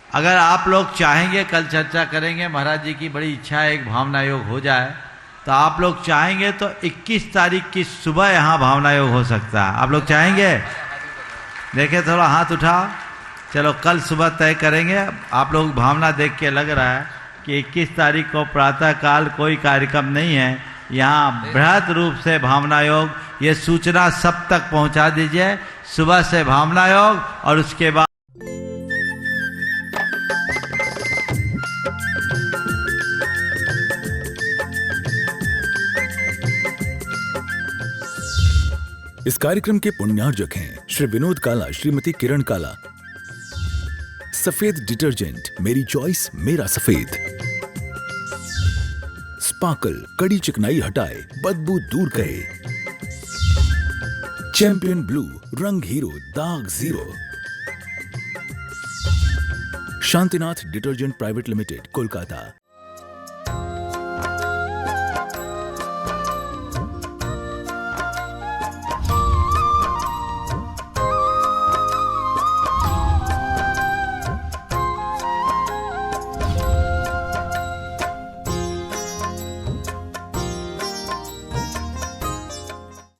अगर आप लोग चाहेंगे, कल चर्चा करेंगे, महाराज जी की बड़ी इच्छा है एक भावना योग हो जाए, तो आप लोग चाहेंगे तो 21 तारीख की सुबह यहाँ भावना योग हो सकता है। आप लोग चाहेंगे? देखें, थोड़ा हाथ उठाओ। चलो, कल सुबह तय करेंगे। आप लोग भावना देख के लग रहा है कि 21 तारीख को प्रातःकाल कोई कार्यक्रम नहीं है, यहाँ बृहद रूप से भावना योग, ये सूचना सब तक पहुँचा दीजिए। सुबह से भावना योग और उसके बाद इस कार्यक्रम के पुण्यार्जक हैं श्री विनोद काला, श्रीमती किरण काला। सफेद डिटर्जेंट, मेरी चॉइस मेरा सफेद। स्पार्कल, कड़ी चिकनाई हटाए, बदबू दूर करे। चैंपियन ब्लू, रंग हीरो, दाग zero. Shantinath detergent private limited, Kolkata.